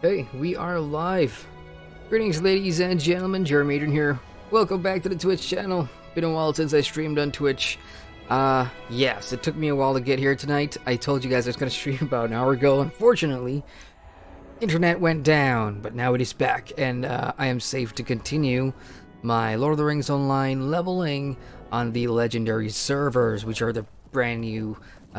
Hey, we are live. Greetings, ladies and gentlemen. Jeremy Adrian here. Welcome back to the Twitch channel. Been a while since I streamed on Twitch. Yes, it took me a while to get here tonight. I told you guys I was going to stream about an hour ago. Unfortunately, internet went down, but now it is back, and I am safe to continue my Lord of the Rings Online leveling on the Legendary Servers, which are the brand new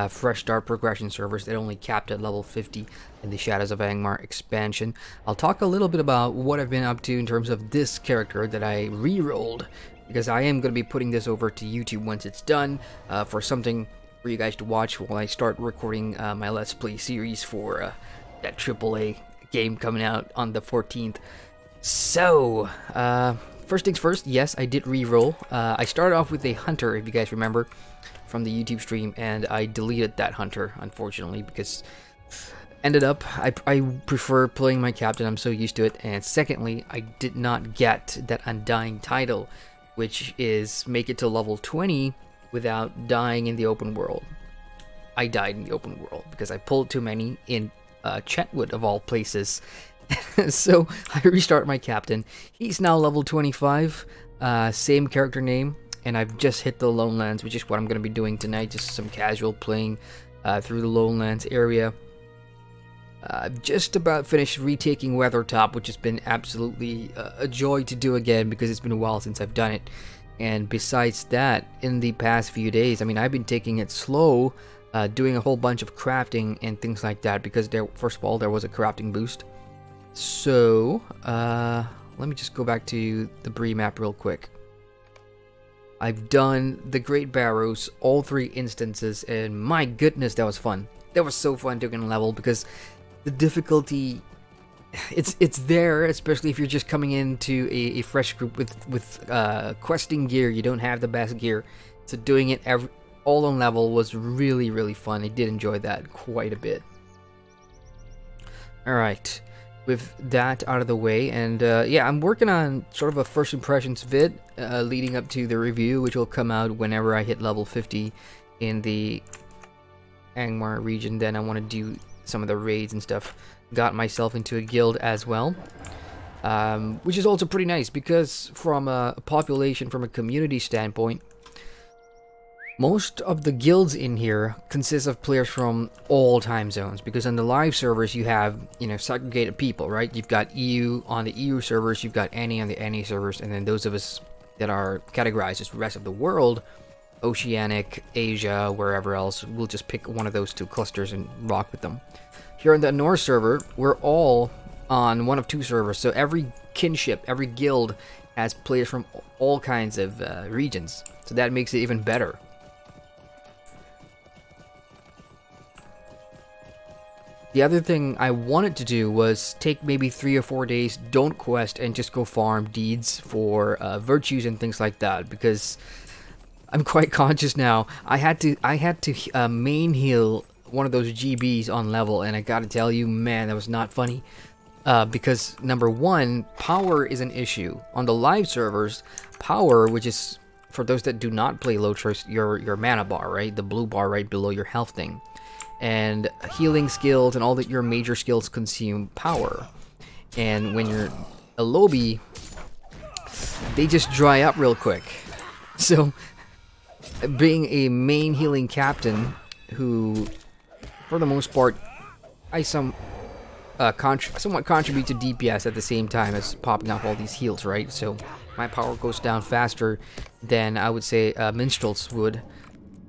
fresh start progression servers that only capped at level 50 in the Shadows of Angmar expansion. I'll talk a little bit about what I've been up to in terms of this character that I re-rolled, because I am going to be putting this over to YouTube once it's done for something for you guys to watch while I start recording my Let's Play series for that AAA game coming out on the 14th. So, first things first, yes, I did re-roll. I started off with a hunter, if you guys remember, from the YouTube stream, and I deleted that hunter, unfortunately, because ended up, I prefer playing my captain. I'm so used to it. And secondly, I did not get that undying title, which is make it to level 20 without dying in the open world. I died in the open world because I pulled too many in Chetwood, of all places. So I restart my captain. He's now level 25, same character name. And I've just hit the Lowlands, which is what I'm going to be doing tonight. Just some casual playing through the Lowlands area. I've just about finished Retaking Weathertop, which has been absolutely a joy to do again because it's been a while since I've done it. And besides that, in the past few days, I mean, I've been taking it slow, doing a whole bunch of crafting and things like that because first of all, there was a crafting boost. So, let me just go back to the Bree map real quick. I've done the Great Barrows, all 3 instances, and my goodness, that was fun. That was so fun doing a level because the difficulty, it's there, especially if you're just coming into a fresh group with questing gear. You don't have the best gear, so doing it all on level was really, really fun. I did enjoy that quite a bit. All right. With that out of the way, and yeah, I'm working on sort of a first impressions vid leading up to the review, which will come out whenever I hit level 50 in the Angmar region. Then I want to do some of the raids and stuff. Got myself into a guild as well, which is also pretty nice because from a population, from a community standpoint, most of the guilds in here consist of players from all time zones, because on the live servers you have, you know, segregated people, right? You've got EU on the EU servers, you've got NA on the NA servers, and then those of us that are categorized as the rest of the world, Oceanic, Asia, wherever else, we'll just pick one of those 2 clusters and rock with them. Here on the Anor server, we're all on one of 2 servers, so every kinship, every guild has players from all kinds of regions, so that makes it even better. The other thing I wanted to do was take maybe 3 or 4 days, don't quest, and just go farm deeds for virtues and things like that, because I'm quite conscious now. I had to main heal one of those GBs on level, and I gotta tell you, man, that was not funny. Because number 1, power is an issue. On the live servers, power, which is, for those that do not play LOTRO, your mana bar, right? The blue bar right below your health thing. And healing skills and all that your major skills consume power, and when you're a lobby, they just dry up real quick. So being a main healing captain, who for the most part I somewhat contribute to DPS at the same time as popping off all these heals, right? So my power goes down faster than I would say minstrels would.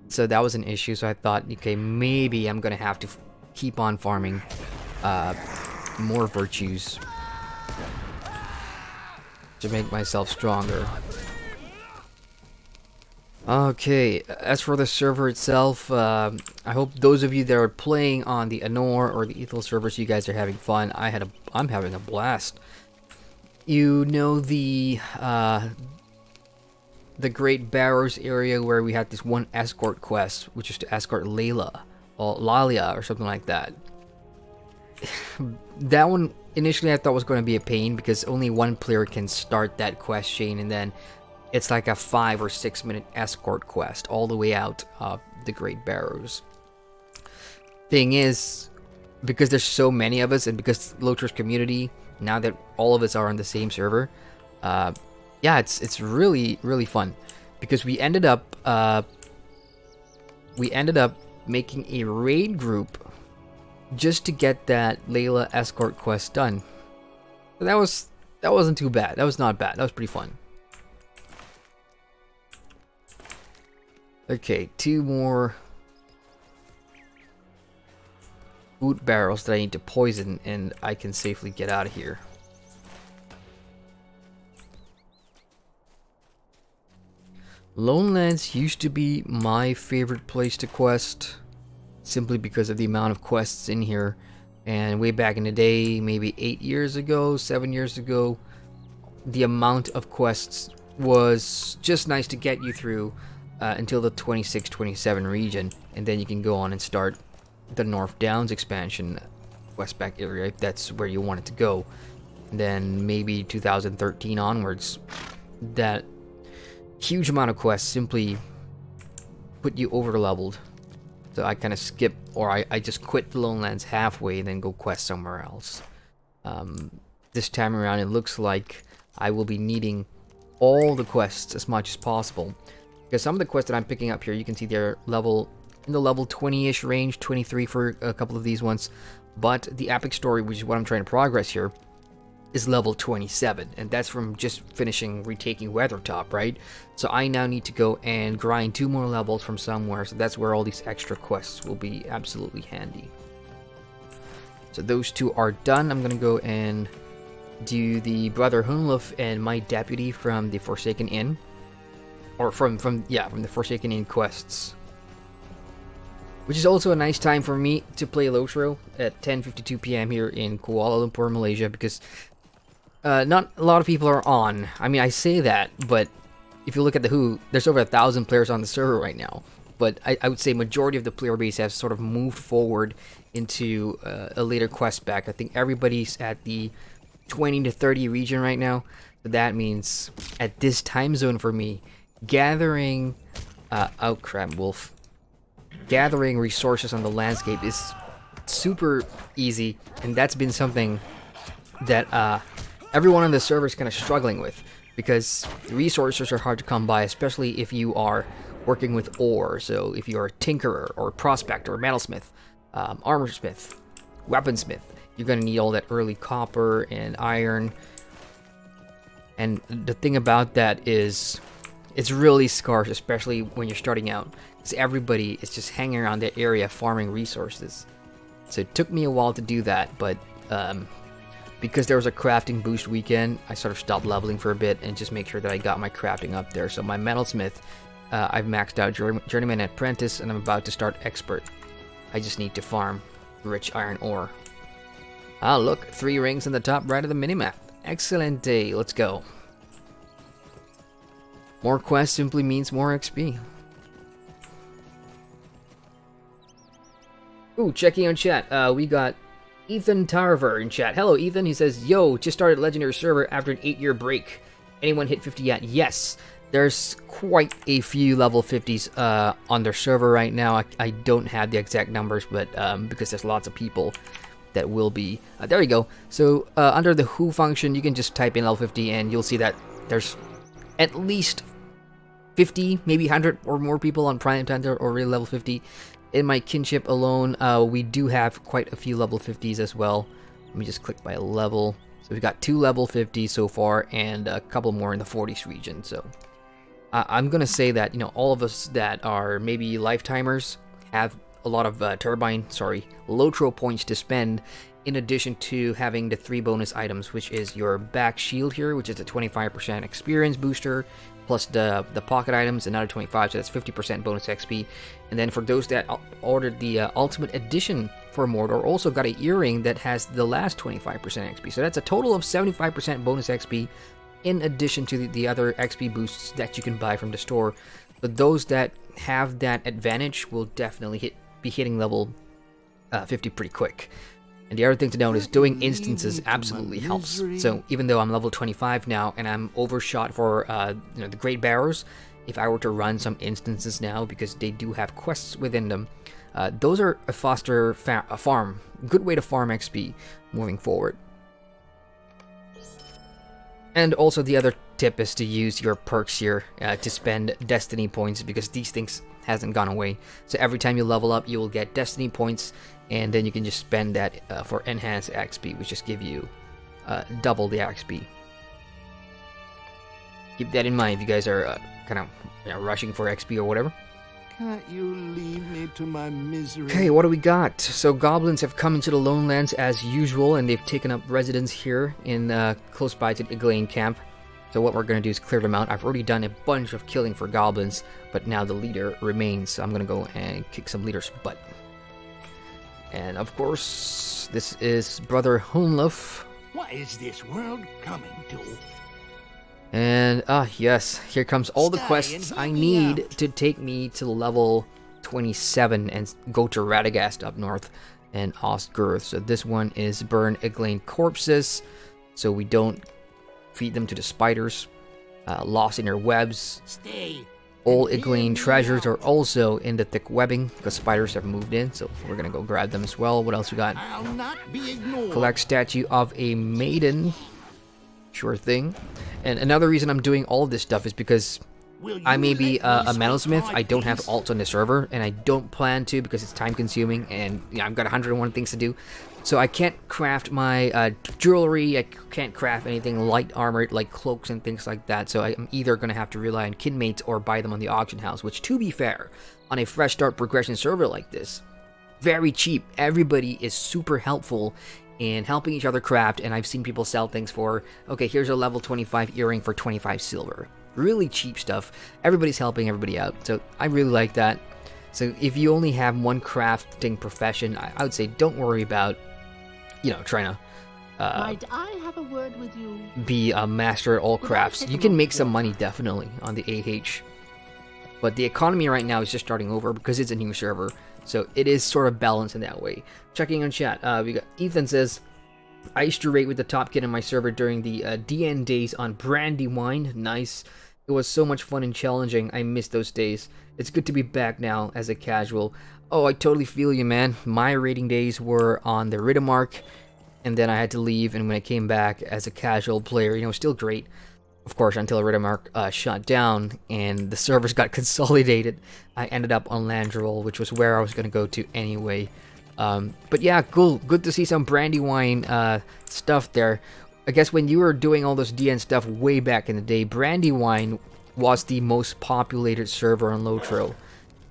So that was an issue, so I thought, okay, maybe I'm gonna have to keep on farming more virtues to make myself stronger. Okay, as for the server itself, I hope those of you that are playing on the Anor or the Ethel servers, you guys are having fun. I'm having a blast. You know the Great Barrows area where we had this one escort quest, which is to escort Layla or Lalia or something like that. That one initially I thought was going to be a pain because only one player can start that quest chain, and then it's like a 5 or 6 minute escort quest all the way out of the Great Barrows. Thing is, because there's so many of us, and because LOTRO's community, now that all of us are on the same server, yeah, it's really fun, because we ended up making a raid group just to get that Layla escort quest done. So that wasn't too bad. That was not bad. That was pretty fun. Okay, 2 more food barrels that I need to poison, and I can safely get out of here. Lonelands used to be my favorite place to quest, simply because of the amount of quests in here. And way back in the day, maybe 8 years ago, 7 years ago, the amount of quests was just nice to get you through until the 26-27 region, and then you can go on and start the North Downs expansion, Westback area, if that's where you want it to go. And then maybe 2013 onwards, that huge amount of quests simply put you over leveled. So I kind of skip, or I just quit the Lonelands halfway and then go quest somewhere else. This time around, it looks like I will be needing all the quests as much as possible, because some of the quests that I'm picking up here, you can see they're in the level 20-ish range, 23 for a couple of these ones. But the epic story, which is what I'm trying to progress here, is level 27, and that's from just finishing Retaking Weathertop, right? So I now need to go and grind 2 more levels from somewhere, so that's where all these extra quests will be absolutely handy. So those 2 are done. I'm gonna go and do the Brother Hunluf and my deputy from the Forsaken Inn, or from the Forsaken Inn quests, which is also a nice time for me to play LOTRO at 10:52 p.m. here in Kuala Lumpur, Malaysia, because not a lot of people are on. I mean, I say that, but if you look at the WHO, there's over 1,000 players on the server right now. But I would say majority of the player base has sort of moved forward into a later quest back. I think everybody's at the 20 to 30 region right now. So that means at this time zone for me, gathering oh crap, wolf. Gathering resources on the landscape is super easy, and that's been something that everyone on the server is kind of struggling with, because resources are hard to come by, especially if you are working with ore. So if you're a tinkerer or prospector or metalsmith, armorsmith, weaponsmith, you're going to need all that early copper and iron. And the thing about that is it's really scarce, especially when you're starting out, because everybody is just hanging around that area farming resources. So it took me a while to do that, but because there was a crafting boost weekend, I sort of stopped leveling for a bit and just make sure that I got my crafting up there. So my metalsmith, I've maxed out journeyman and apprentice, and I'm about to start expert. I just need to farm rich iron ore. Ah, look, 3 rings in the top right of the minimap. Excellent day, let's go. More quests simply means more XP. Ooh, checking on chat. We got Ethan Tarver in chat. Hello, Ethan. He says, yo, just started Legendary Server after an 8-year break. Anyone hit 50 yet? Yes. There's quite a few level 50s on their server right now. I don't have the exact numbers, but because there's lots of people that will be. There you go. So under the who function, you can just type in level 50 and you'll see that there's at least 50, maybe 100 or more people on Prime Tender or really level 50. In my kinship alone, we do have quite a few level 50s as well. Let me just click by level. So we've got 2 level 50s so far and a couple more in the 40s region. So I'm going to say that, you know, all of us that are maybe lifetimers have a lot of LOTRO points to spend, in addition to having the 3 bonus items, which is your back shield here, which is a 25% experience booster, plus the pocket items, another 25, so that's 50% bonus XP. And then for those that ordered the Ultimate Edition for Mordor, also got an earring that has the last 25% XP. So that's a total of 75% bonus XP, in addition to the other XP boosts that you can buy from the store. But those that have that advantage will definitely be hitting level 50 pretty quick. And the other thing to note is doing instances absolutely helps. So even though I'm level 25 now and I'm overshot for you know, the Great Barrows, if I were to run some instances now, because they do have quests within them, Those are a faster farm, good way to farm XP moving forward. And also the other tip is to use your perks here to spend destiny points, because these things hasn't gone away. So every time you level up, you will get destiny points, and then you can just spend that for enhanced XP, which just give you double the XP. Keep that in mind if you guys are kind of rushing for XP or whatever. Can't you leave me to my misery? Okay, what do we got? So goblins have come into the Lone Lands as usual, and they've taken up residence here in close by to the Eglain camp. So what we're going to do is clear them out. I've already done a bunch of killing for goblins, but now the leader remains. So I'm going to go and kick some leaders' butt. And of course, this is Brother Hunluf. What is this world coming to? And yes, here comes all the quests I need to take me to level 27 and go to Radagast up north and Ostgirth. So this one is burn Eglain corpses, so we don't feed them to the spiders. Lost in their webs. All Eglain treasures are also in the thick webbing because spiders have moved in, so we're gonna go grab them as well. What else we got? I'll not be ignored. Collect statue of a maiden. Sure thing. And another reason I'm doing all of this stuff is because I may be a metalsmith. I don't have alts on the server, and I don't plan to because it's time consuming, and I've got 101 things to do. So I can't craft my jewelry, I can't craft anything light armored like cloaks and things like that. So I'm either going to have to rely on kinmates or buy them on the auction house, which, to be fair, on a fresh start progression server like this, very cheap. Everybody is super helpful and helping each other craft, and I've seen people sell things for, okay, here's a level 25 earring for 25 silver. Really cheap stuff. Everybody's helping everybody out, so I really like that. So if you only have one crafting profession, I would say don't worry about, trying to Might I have a word with you? Be a master at all crafts. You can make some money definitely on the AH. But the economy right now is just starting over because it's a new server. So it is sort of balanced in that way. Checking on chat, we got Ethan says, I used to rate with the top kid in my server during the DN days on Brandywine. Nice. It was so much fun and challenging. I miss those days. It's good to be back now as a casual. Oh, I totally feel you, man. My rating days were on the Riddermark, and then I had to leave, and when I came back as a casual player, still great. Of course, until Riddermark shut down and the servers got consolidated, I ended up on Landroll, which was where I was going to go to anyway. But yeah, cool. Good to see some Brandywine stuff there. I guess when you were doing all this DN stuff way back in the day, Brandywine was the most populated server on LOTRO.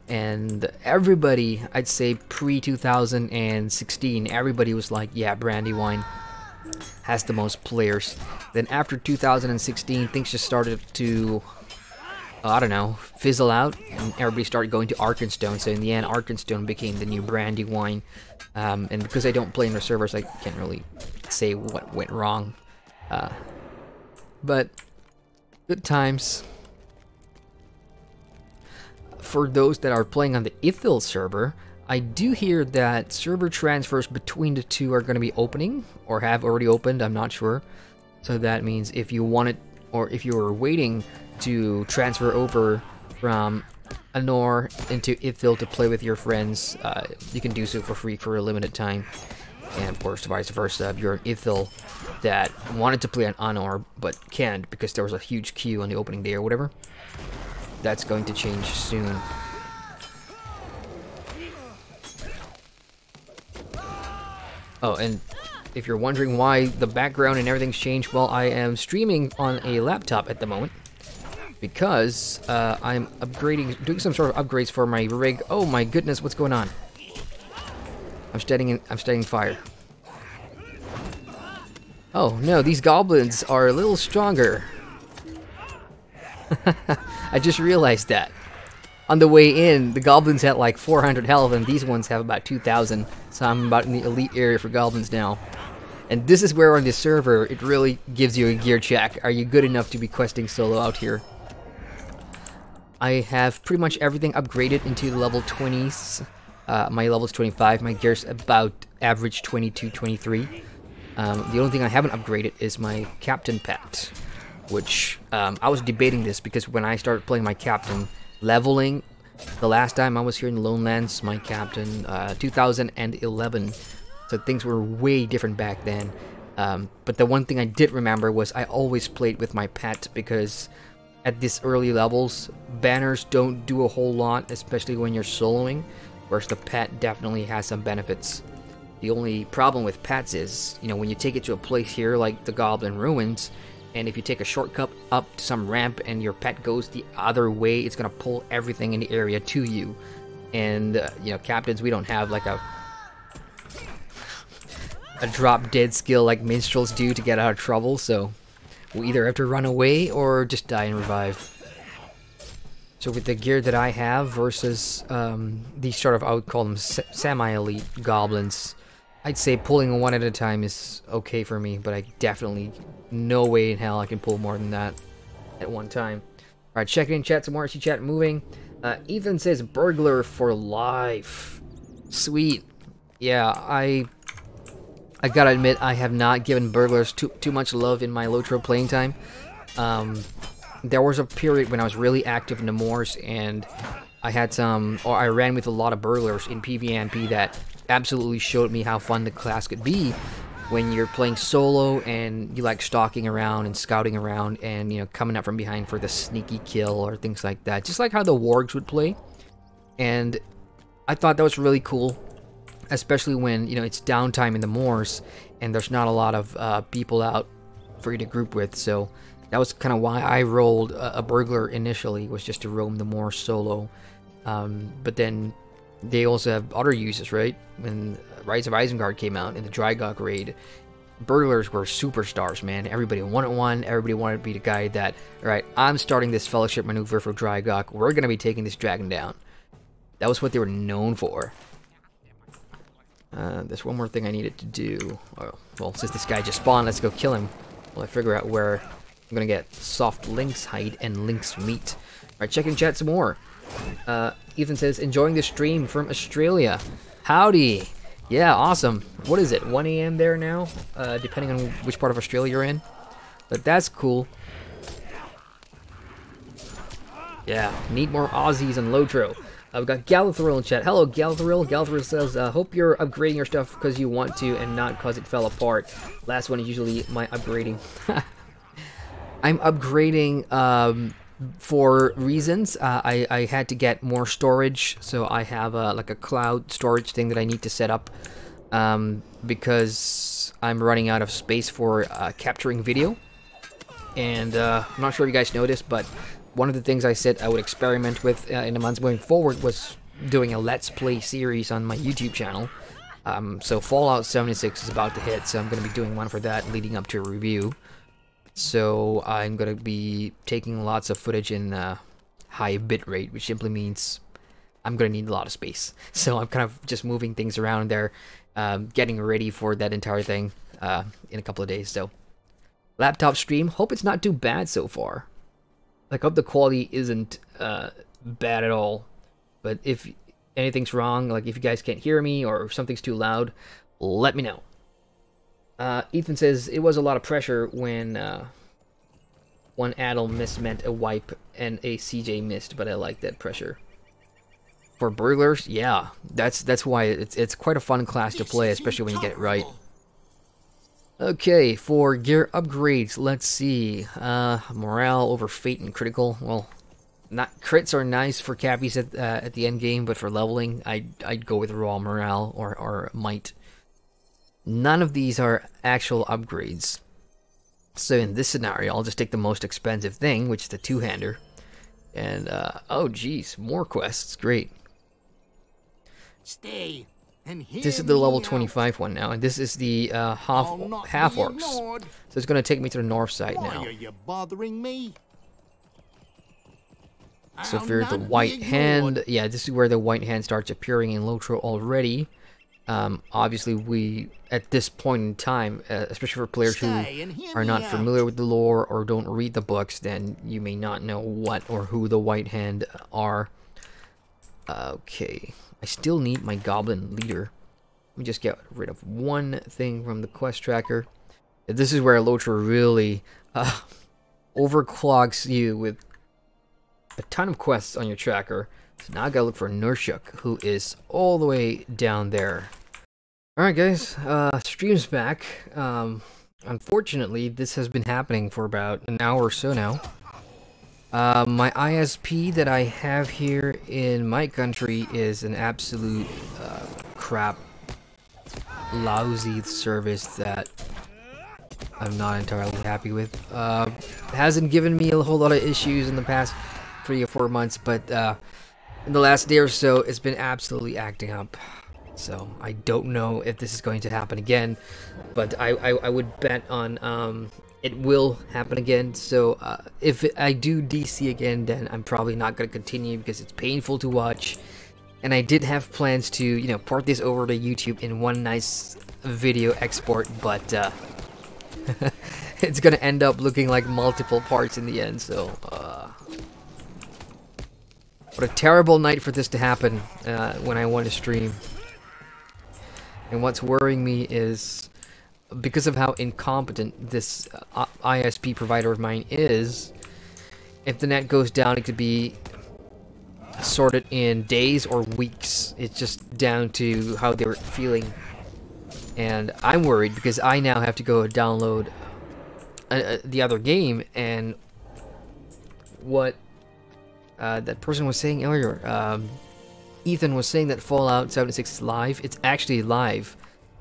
And everybody, I'd say pre-2016, everybody was like, yeah, Brandywine has the most players. Then after 2016, things just started to, I don't know, fizzle out, and everybody started going to Arkenstone. So in the end, Arkenstone became the new Brandywine. And because I don't play in the servers, I can't really say what went wrong. But good times. For those that are playing on the Ithil server, I do hear that server transfers between the two are going to be opening, or have already opened, I'm not sure. So that means if you wanted, or if you were waiting to transfer over from Anor into Ithil to play with your friends, you can do so for free for a limited time. And of course, vice versa, if you're an Ithil that wanted to play on Anor but can't because there was a huge queue on the opening day or whatever, that's going to change soon. Oh, and if you're wondering why the background and everything's changed, well, I am streaming on a laptop at the moment because I'm upgrading, doing some sort of upgrades for my rig. Oh my goodness, what's going on? I'm studying fire. Oh no, these goblins are a little stronger. I just realized that. On the way in, the goblins had like 400 health, and these ones have about 2,000. So I'm about in the elite area for goblins now. And this is where on this server, it really gives you a gear check. Are you good enough to be questing solo out here? I have pretty much everything upgraded into the level 20s. My level's 25. My gear's about average 22, 23. The only thing I haven't upgraded is my captain pet. Which, I was debating this because when I started playing my captain, leveling The last time I was here in the Lowlands, my captain, 2011. So things were way different back then. But the one thing I did remember was I always played with my pet, because at these early levels, banners don't do a whole lot, especially when you're soloing, whereas the pet definitely has some benefits. The only problem with pets is, you know, when you take it to a place here like the Goblin Ruins, and if you take a shortcut up to some ramp and your pet goes the other way, it's gonna pull everything in the area to you. And, you know, captains, we don't have like a drop dead skill like minstrels do to get out of trouble, so we either have to run away or just die and revive. So with the gear that I have versus these sort of, I would call them semi-elite goblins, I'd say pulling one at a time is okay for me, but I definitely, no way in hell I can pull more than that at one time. Alright, check in chat some more, see chat moving. Ethan says burglar for life. Sweet. Yeah, I gotta admit, I have not given burglars too much love in my LOTRO playing time. There was a period when I was really active in the moors, and I had I ran with a lot of burglars in PvP that absolutely showed me how fun the class could be when you're playing solo and you like stalking around and scouting around and, you know, coming up from behind for the sneaky kill or things like that. Just like how the wargs would play. And I thought that was really cool, especially when, you know, it's downtime in the moors and there's not a lot of people out for you to group with. So that was kind of why I rolled a burglar initially, was just to roam the moors solo. But then they also have other uses, right? When Rise of Isengard came out in the Drygok raid, burglars were superstars, man. Everybody wanted one. Everybody wanted to be the guy that, alright, I'm starting this fellowship maneuver for Drygok. We're going to be taking this dragon down. That was what they were known for. There's one more thing I needed to do. Oh, well, since this guy just spawned, let's go kill him while I figure out where I'm going to get soft lynx hide and lynx meat. Alright, check in chat some more. Ethan says, enjoying the stream from Australia. Howdy. Yeah, awesome. What is it, 1 AM there now? Depending on which part of Australia you're in. But that's cool. Yeah, need more Aussies on LOTRO. We've got Galathoril in chat. Hello, Galathoril. Galathoril says, hope you're upgrading your stuff because you want to and not because it fell apart. Last one is usually my upgrading. I'm upgrading for reasons. I had to get more storage, so I have like a cloud storage thing that I need to set up because I'm running out of space for capturing video. And I'm not sure if you guys noticed, but one of the things I said I would experiment with in the months going forward was doing a Let's Play series on my YouTube channel. So Fallout 76 is about to hit, so I'm going to be doing one for that leading up to a review. So I'm going to be taking lots of footage in high bitrate, which simply means I'm going to need a lot of space. So I'm kind of just moving things around there, getting ready for that entire thing in a couple of days. So laptop stream, hope it's not too bad so far. Like, hope the quality isn't bad at all. But if anything's wrong, like if you guys can't hear me or if something's too loud, let me know. Ethan says, it was a lot of pressure when one Adel miss meant a wipe and a CJ missed, but I like that pressure. For burglars, yeah, that's why it's quite a fun class to play, especially when you get it right. Okay, for gear upgrades, let's see. Morale over fate and critical. Well, not crits are nice for cappies at the end game, but for leveling, I'd go with raw morale or might. None of these are actual upgrades. So in this scenario, I'll just take the most expensive thing, which is the two-hander. And, oh geez, more quests, great. Stay and hear This is the level me 25 one now, and this is the half-orcs. So it's going to take me to the north side Why now. are you bothering me? So I'll for the not white be hand, ignored. yeah, this is where the white hand starts appearing in LOTRO already. Obviously, we, at this point in time, especially for players who Stay and hear are me not out. familiar with the lore or don't read the books, then you may not know what or who the white hand are. Okay, I still need my goblin leader. Let me just get rid of one thing from the quest tracker. This is where LOTRO really overclogs you with a ton of quests on your tracker So now I gotta look for Nurshuk, who is all the way down there. Alright guys, stream's back. Unfortunately, this has been happening for about an hour or so now. My ISP that I have here in my country is an absolute crap, lousy service that I'm not entirely happy with. Hasn't given me a whole lot of issues in the past 3 or 4 months, but in the last day or so, it's been absolutely acting up. So I don't know if this is going to happen again, but I would bet on it will happen again. So if I do DC again, then I'm probably not going to continue because it's painful to watch. And I did have plans to, you know, port this over to YouTube in one nice video export, but it's going to end up looking like multiple parts in the end. So what a terrible night for this to happen when I want to stream. And what's worrying me is, because of how incompetent this ISP provider of mine is, if the net goes down, it could be sorted in days or weeks. It's just down to how they're feeling. And I'm worried because I now have to go download the other game, and what that person was saying earlier, Ethan was saying that Fallout 76 is live. It's actually live.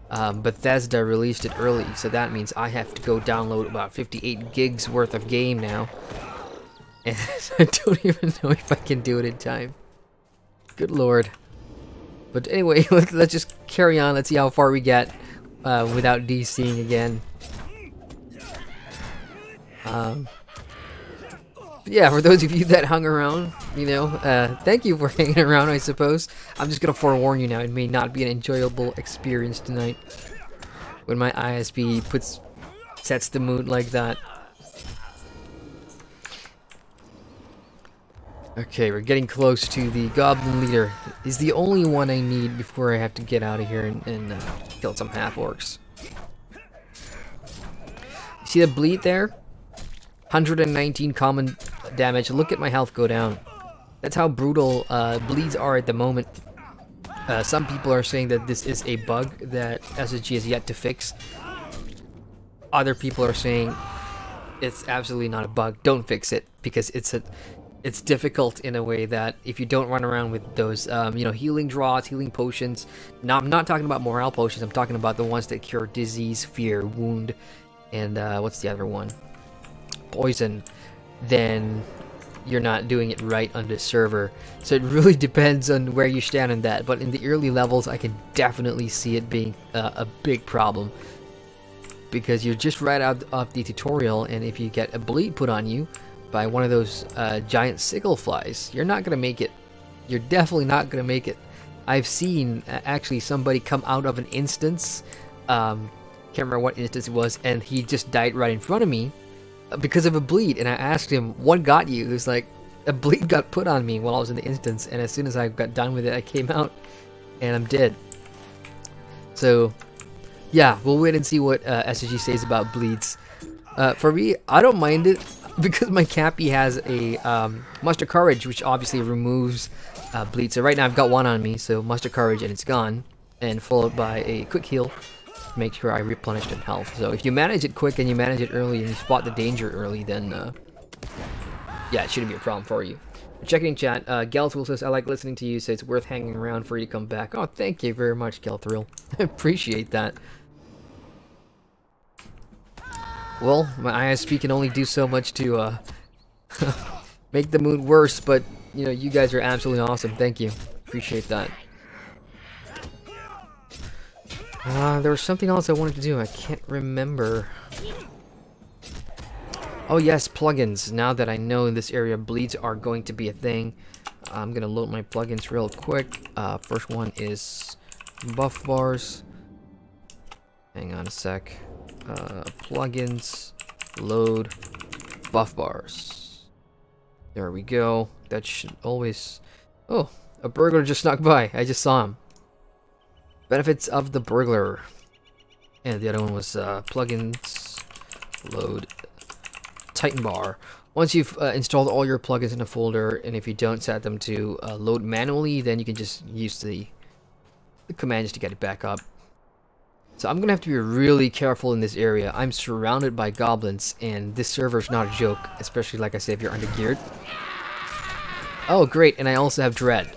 Bethesda released it early, so that means I have to go download about 58 gigs worth of game now. And I don't even know if I can do it in time. Good lord. But anyway, let's just carry on. Let's see how far we get without DCing again. Yeah, for those of you that hung around, you know, thank you for hanging around, I suppose. I'm just gonna forewarn you now, it may not be an enjoyable experience tonight when my ISP sets the mood like that. Okay, we're getting close to the goblin leader. He's the only one I need before I have to get out of here and kill some half-orcs. You see the bleed there? 119 common damage. Look at my health go down. That's how brutal bleeds are at the moment. Some people are saying that this is a bug that SSG has yet to fix. Other people are saying it's absolutely not a bug. Don't fix it, because it's difficult in a way that if you don't run around with those you know, healing draws, healing potions. Now I'm not talking about morale potions. I'm talking about the ones that cure disease, fear, wound, and what's the other one? Poison. Then you're not doing it right on the server. So it really depends on where you stand on that, but in the early levels I can definitely see it being a big problem, because you're just right out of the tutorial, and if you get a bleed put on you by one of those giant sickle flies, you're not gonna make it. You're definitely not gonna make it. I've seen actually somebody come out of an instance, can't remember what instance it was, and he just died right in front of me because of a bleed. And I asked him, what got you? He was like, a bleed got put on me while I was in the instance, and as soon as I got done with it, I came out and I'm dead. So yeah, we'll wait and see what SSG says about bleeds. For me, I don't mind it because my Cappy has a Muster Courage, which obviously removes bleed. So right now I've got one on me, so Muster Courage and it's gone, and followed by a quick heal. Make sure I replenished in health. So if you manage it quick and you manage it early and you spot the danger early, then yeah, it shouldn't be a problem for you. Checking chat, Gelthrill says, I like listening to you, so it's worth hanging around for you to come back. Oh, thank you very much, Gelthrill. I appreciate that. Well, my ISP can only do so much to make the mood worse, but you know, you guys are absolutely awesome. Thank you. Appreciate that. There was something else I wanted to do. I can't remember. Oh yes, plugins. Now that I know in this area bleeds are going to be a thing, I'm gonna load my plugins real quick. First one is buff bars. Hang on a sec. Plugins, load, buff bars. There we go. That should always... Oh, a burglar just snuck by. I just saw him. Benefits of the burglar. And the other one was plugins, load, Titan bar. Once you've installed all your plugins in a folder, and if you don't set them to load manually, then you can just use the commands to get it back up. So I'm gonna have to be really careful in this area. I'm surrounded by goblins, and this server is not a joke, especially like I said, if you're undergeared. Oh great, and I also have Dread.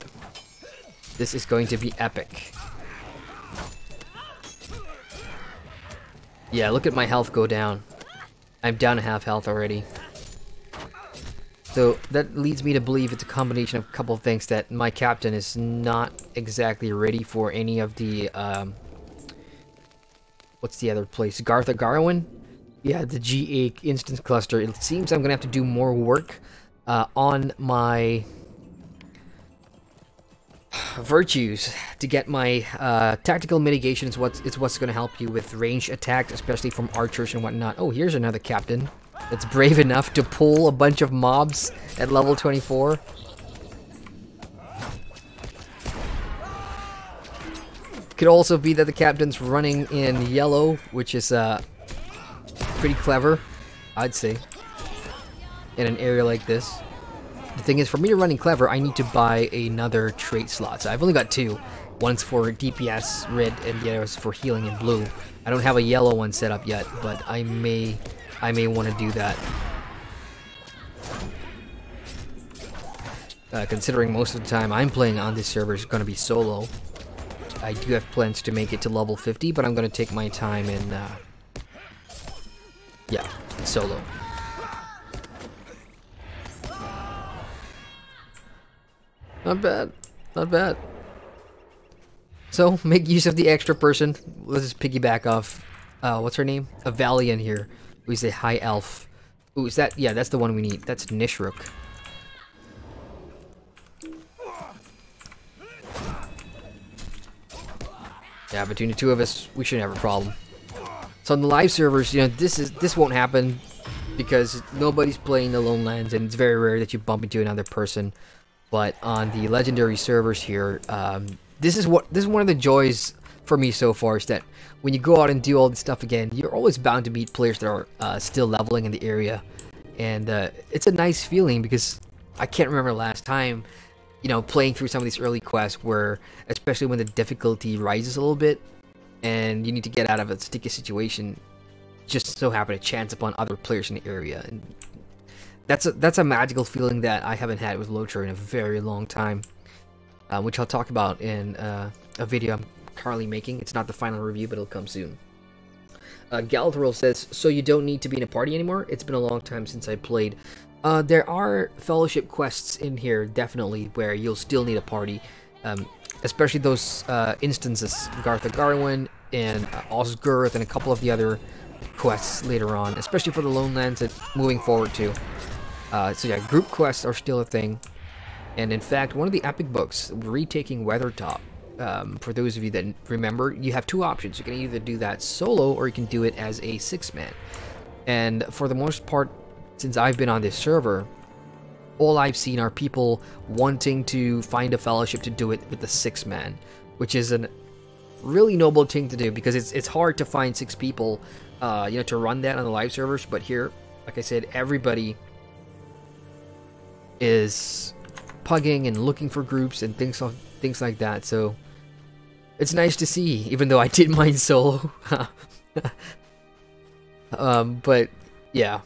This is going to be epic. Yeah, look at my health go down. I'm down to half health already. So that leads me to believe it's a combination of a couple of things, that my captain is not exactly ready for any of the what's the other place? Garwin? Yeah, the G8 instance cluster. It seems I'm gonna have to do more work on my virtues to get my tactical mitigation. Is what's going to help you with range attacks, especially from archers and whatnot. Oh, here's another captain that's brave enough to pull a bunch of mobs at level 24. Could also be that the captain's running in yellow, which is pretty clever, I'd say, in an area like this. The thing is, for me to run in clever, I need to buy another trait slot. So I've only got two. One's for DPS, red, and the other is for healing in blue. I don't have a yellow one set up yet, but I may want to do that. Considering most of the time I'm playing on this server is going to be solo. I do have plans to make it to level 50, but I'm going to take my time in, yeah, solo. Not bad, not bad. So, make use of the extra person. Let's just piggyback off, what's her name? A Valiant here. Who's a high elf. Ooh, is that? Yeah, that's the one we need. That's Nishrook. Yeah, between the two of us, we shouldn't have a problem. So on the live servers, you know, this won't happen because nobody's playing the Lone Lands, and it's very rare that you bump into another person. But on the legendary servers here, this is one of the joys for me so far, is that when you go out and do all this stuff again, you're always bound to meet players that are still leveling in the area, and it's a nice feeling because I can't remember last time, you know, playing through some of these early quests where, especially when the difficulty rises a little bit, and you need to get out of a sticky situation, just so happen to chance upon other players in the area. And that's a magical feeling that I haven't had with LOTRO in a very long time, which I'll talk about in a video I'm currently making. It's not the final review, but it'll come soon. Galthril says, so you don't need to be in a party anymore? It's been a long time since I played. There are fellowship quests in here, definitely, where you'll still need a party, especially those instances, Gartha Garwin and Osgurth and a couple of the other quests later on, especially for the Lone Lands and moving forward too. So yeah, group quests are still a thing. And in fact, one of the epic books, Retaking Weathertop, for those of you that remember, you have two options. You can either do that solo, or you can do it as a 6-man. And for the most part, since I've been on this server, all I've seen are people wanting to find a fellowship to do it with the 6-man, which is a really noble thing to do, because it's hard to find 6 people, you know, to run that on the live servers. But here, like I said, everybody is pugging and looking for groups and things like that. So it's nice to see, even though I did mine solo. But yeah.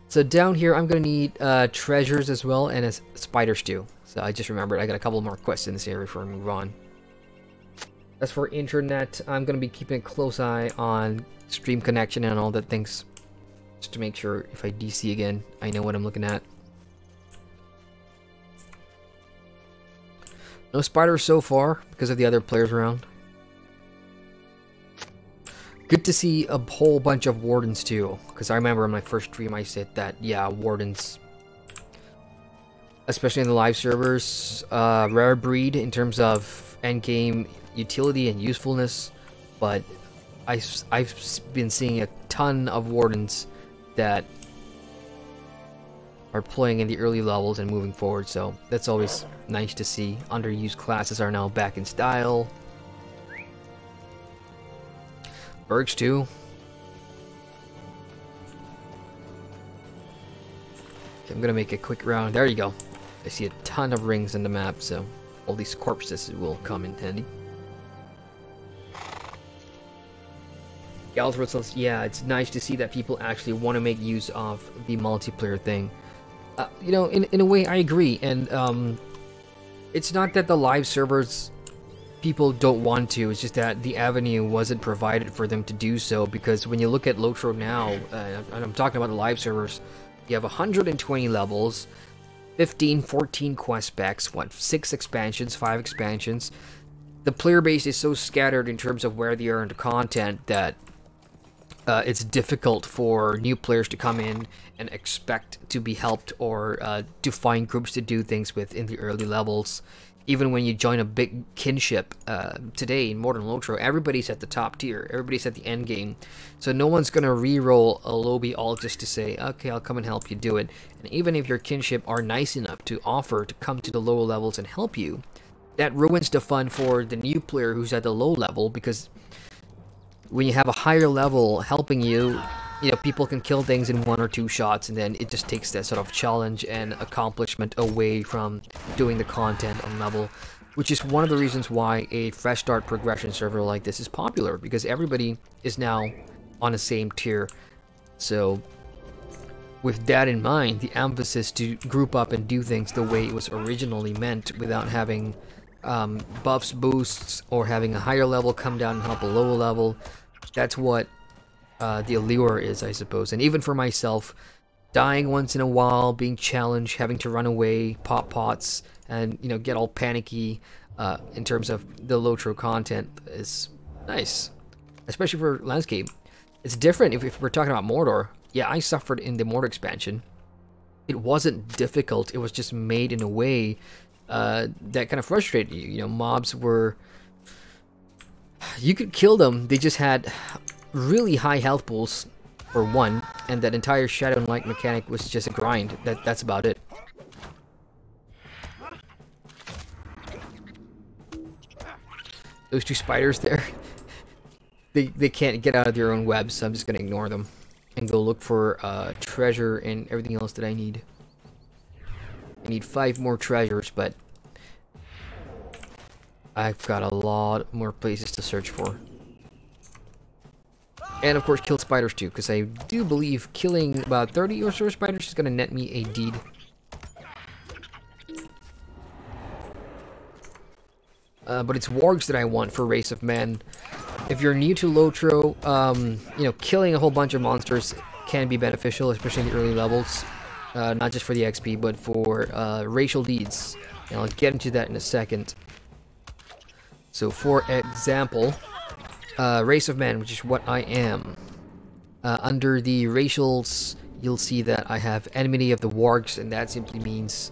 So down here, I'm gonna need treasures as well, and a spider stew. So I just remembered I got a couple more quests in this area before I move on. As for internet, I'm gonna be keeping a close eye on stream connection and all that things, just to make sure if I DC again, I know what I'm looking at. No spiders so far because of the other players around. Good to see a whole bunch of wardens too, because I remember in my first stream I said that, yeah, wardens, especially in the live servers, rare breed in terms of endgame utility and usefulness, but I've been seeing a ton of wardens that are playing in the early levels and moving forward, so that's always nice to see. Underused classes are now back in style. Bergs too. I'm gonna make a quick round. There you go. I see a ton of rings in the map, so all these corpses will come in handy. Galthro says, yeah, it's nice to see that people actually want to make use of the multiplayer thing. You know, in a way, I agree, and it's not that the live servers people don't want to, it's just that the avenue wasn't provided for them to do so, because when you look at LOTRO now, and I'm talking about the live servers, you have 120 levels, 15, 14 quest specs, 6 expansions, 5 expansions. The player base is so scattered in terms of where they are into content that it's difficult for new players to come in and expect to be helped or to find groups to do things with in the early levels. Even when you join a big kinship today in Modern LOTRO, everybody's at the top tier, everybody's at the end game. So no one's going to re-roll a lobby all just to say, okay, I'll come and help you do it. And even if your kinship are nice enough to offer to come to the lower levels and help you, that ruins the fun for the new player who's at the low level, because when you have a higher level helping you, you know, people can kill things in 1 or 2 shots, and then it just takes that sort of challenge and accomplishment away from doing the content on level, which is one of the reasons why a fresh start progression server like this is popular, because everybody is now on the same tier. So with that in mind, the emphasis to group up and do things the way it was originally meant, without having buffs, boosts, or having a higher level come down and help a lower level, that's what the allure is, I suppose. And even for myself, dying once in a while, being challenged, having to run away, pop pots, and, you know, get all panicky in terms of the LOTRO content is nice, especially for landscape. It's different if we're talking about Mordor. Yeah, I suffered in the Mordor expansion. It wasn't difficult, it was just made in a way that kind of frustrated you. You know, mobs were... you could kill them, they just had really high health pools, for one, and that entire Shadow and Light mechanic was just a grind. That's about it. Those 2 spiders there, they can't get out of their own webs, so I'm just gonna ignore them and go look for treasure and everything else that I need. I need 5 more treasures, but I've got a lot more places to search for. And of course kill spiders too, because I do believe killing about 30 or so spiders is going to net me a deed. But it's wargs that I want for Race of Men. If you're new to LOTRO, you know, killing a whole bunch of monsters can be beneficial, especially in the early levels. Not just for the XP, but for racial deeds. And I'll get into that in a second. So for example, Race of Men, which is what I am. Under the racials, you'll see that I have Enmity of the Wargs, and that simply means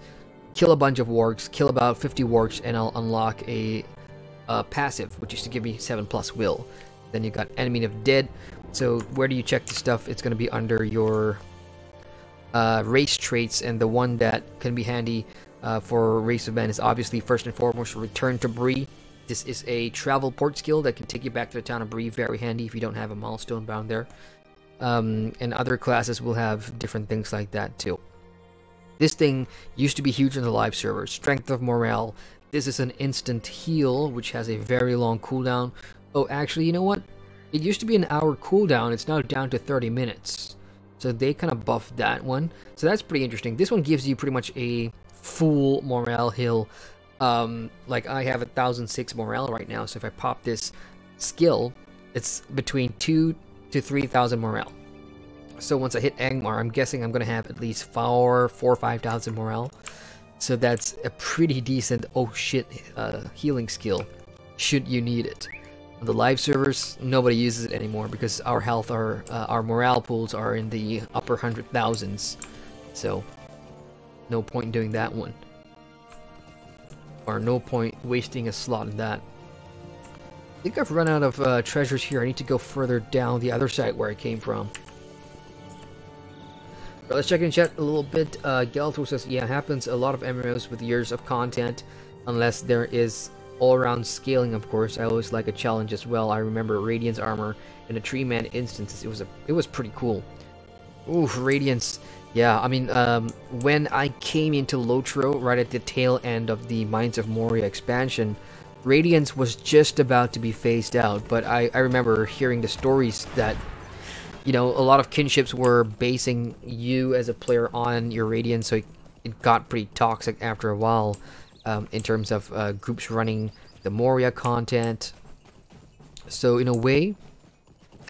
kill a bunch of wargs, kill about 50 wargs, and I'll unlock a passive, which is to give me 7+ will. Then you got Enemy of Dead. So where do you check the stuff? It's going to be under your race traits, and the one that can be handy for Race of Men is obviously first and foremost Return to Bree. This is a travel port skill that can take you back to the town of Bree, very handy if you don't have a milestone bound there. And other classes will have different things like that too. This thing used to be huge on the live server. Strength of Morale. This is an instant heal, which has a very long cooldown. Oh, actually, you know what? It used to be an hour cooldown. It's now down to 30 minutes. So they kind of buffed that one. So that's pretty interesting. This one gives you pretty much a full morale heal. Like I have 1006 morale right now, so if I pop this skill, it's between 2,000 to 3,000 morale. So once I hit Angmar, I'm guessing I'm gonna have at least 4,000 or 5,000 morale. So that's a pretty decent oh shit healing skill, should you need it. On the live servers, nobody uses it anymore because our health, our morale pools are in the upper 100,000s. So no point in doing that one. Or no point wasting a slot in that. I think I've run out of treasures here. I need to go further down the other side where I came from. But let's check in chat a little bit. Galthro says, yeah, it happens a lot of MMOs with years of content, unless there is all-around scaling, of course. I always like a challenge as well. I remember Radiance armor in a tree man instance. It was pretty cool. Ooh, Radiance. Yeah, I mean, when I came into LOTRO right at the tail end of the Mines of Moria expansion, Radiance was just about to be phased out, but I remember hearing the stories that, you know, a lot of kinships were basing you as a player on your Radiance, so it got pretty toxic after a while, in terms of groups running the Moria content. So in a way,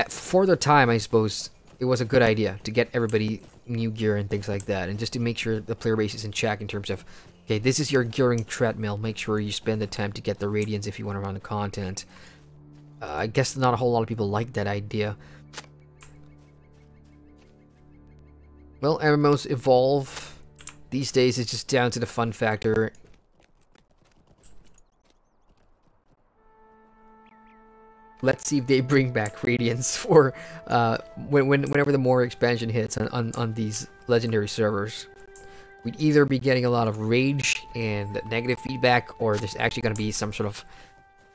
for the time, I suppose, it was a good idea to get everybody new gear and things like that, and just to make sure the player base is in check in terms of, okay, this is your gearing treadmill, make sure you spend the time to get the Radiance if you want to run the content. I guess not a whole lot of people like that idea. Well, MMOs evolve. These days it's just down to the fun factor. Let's see if they bring back Radiance for whenever the more expansion hits on these legendary servers. We'd either be getting a lot of rage and negative feedback, or there's actually going to be some sort of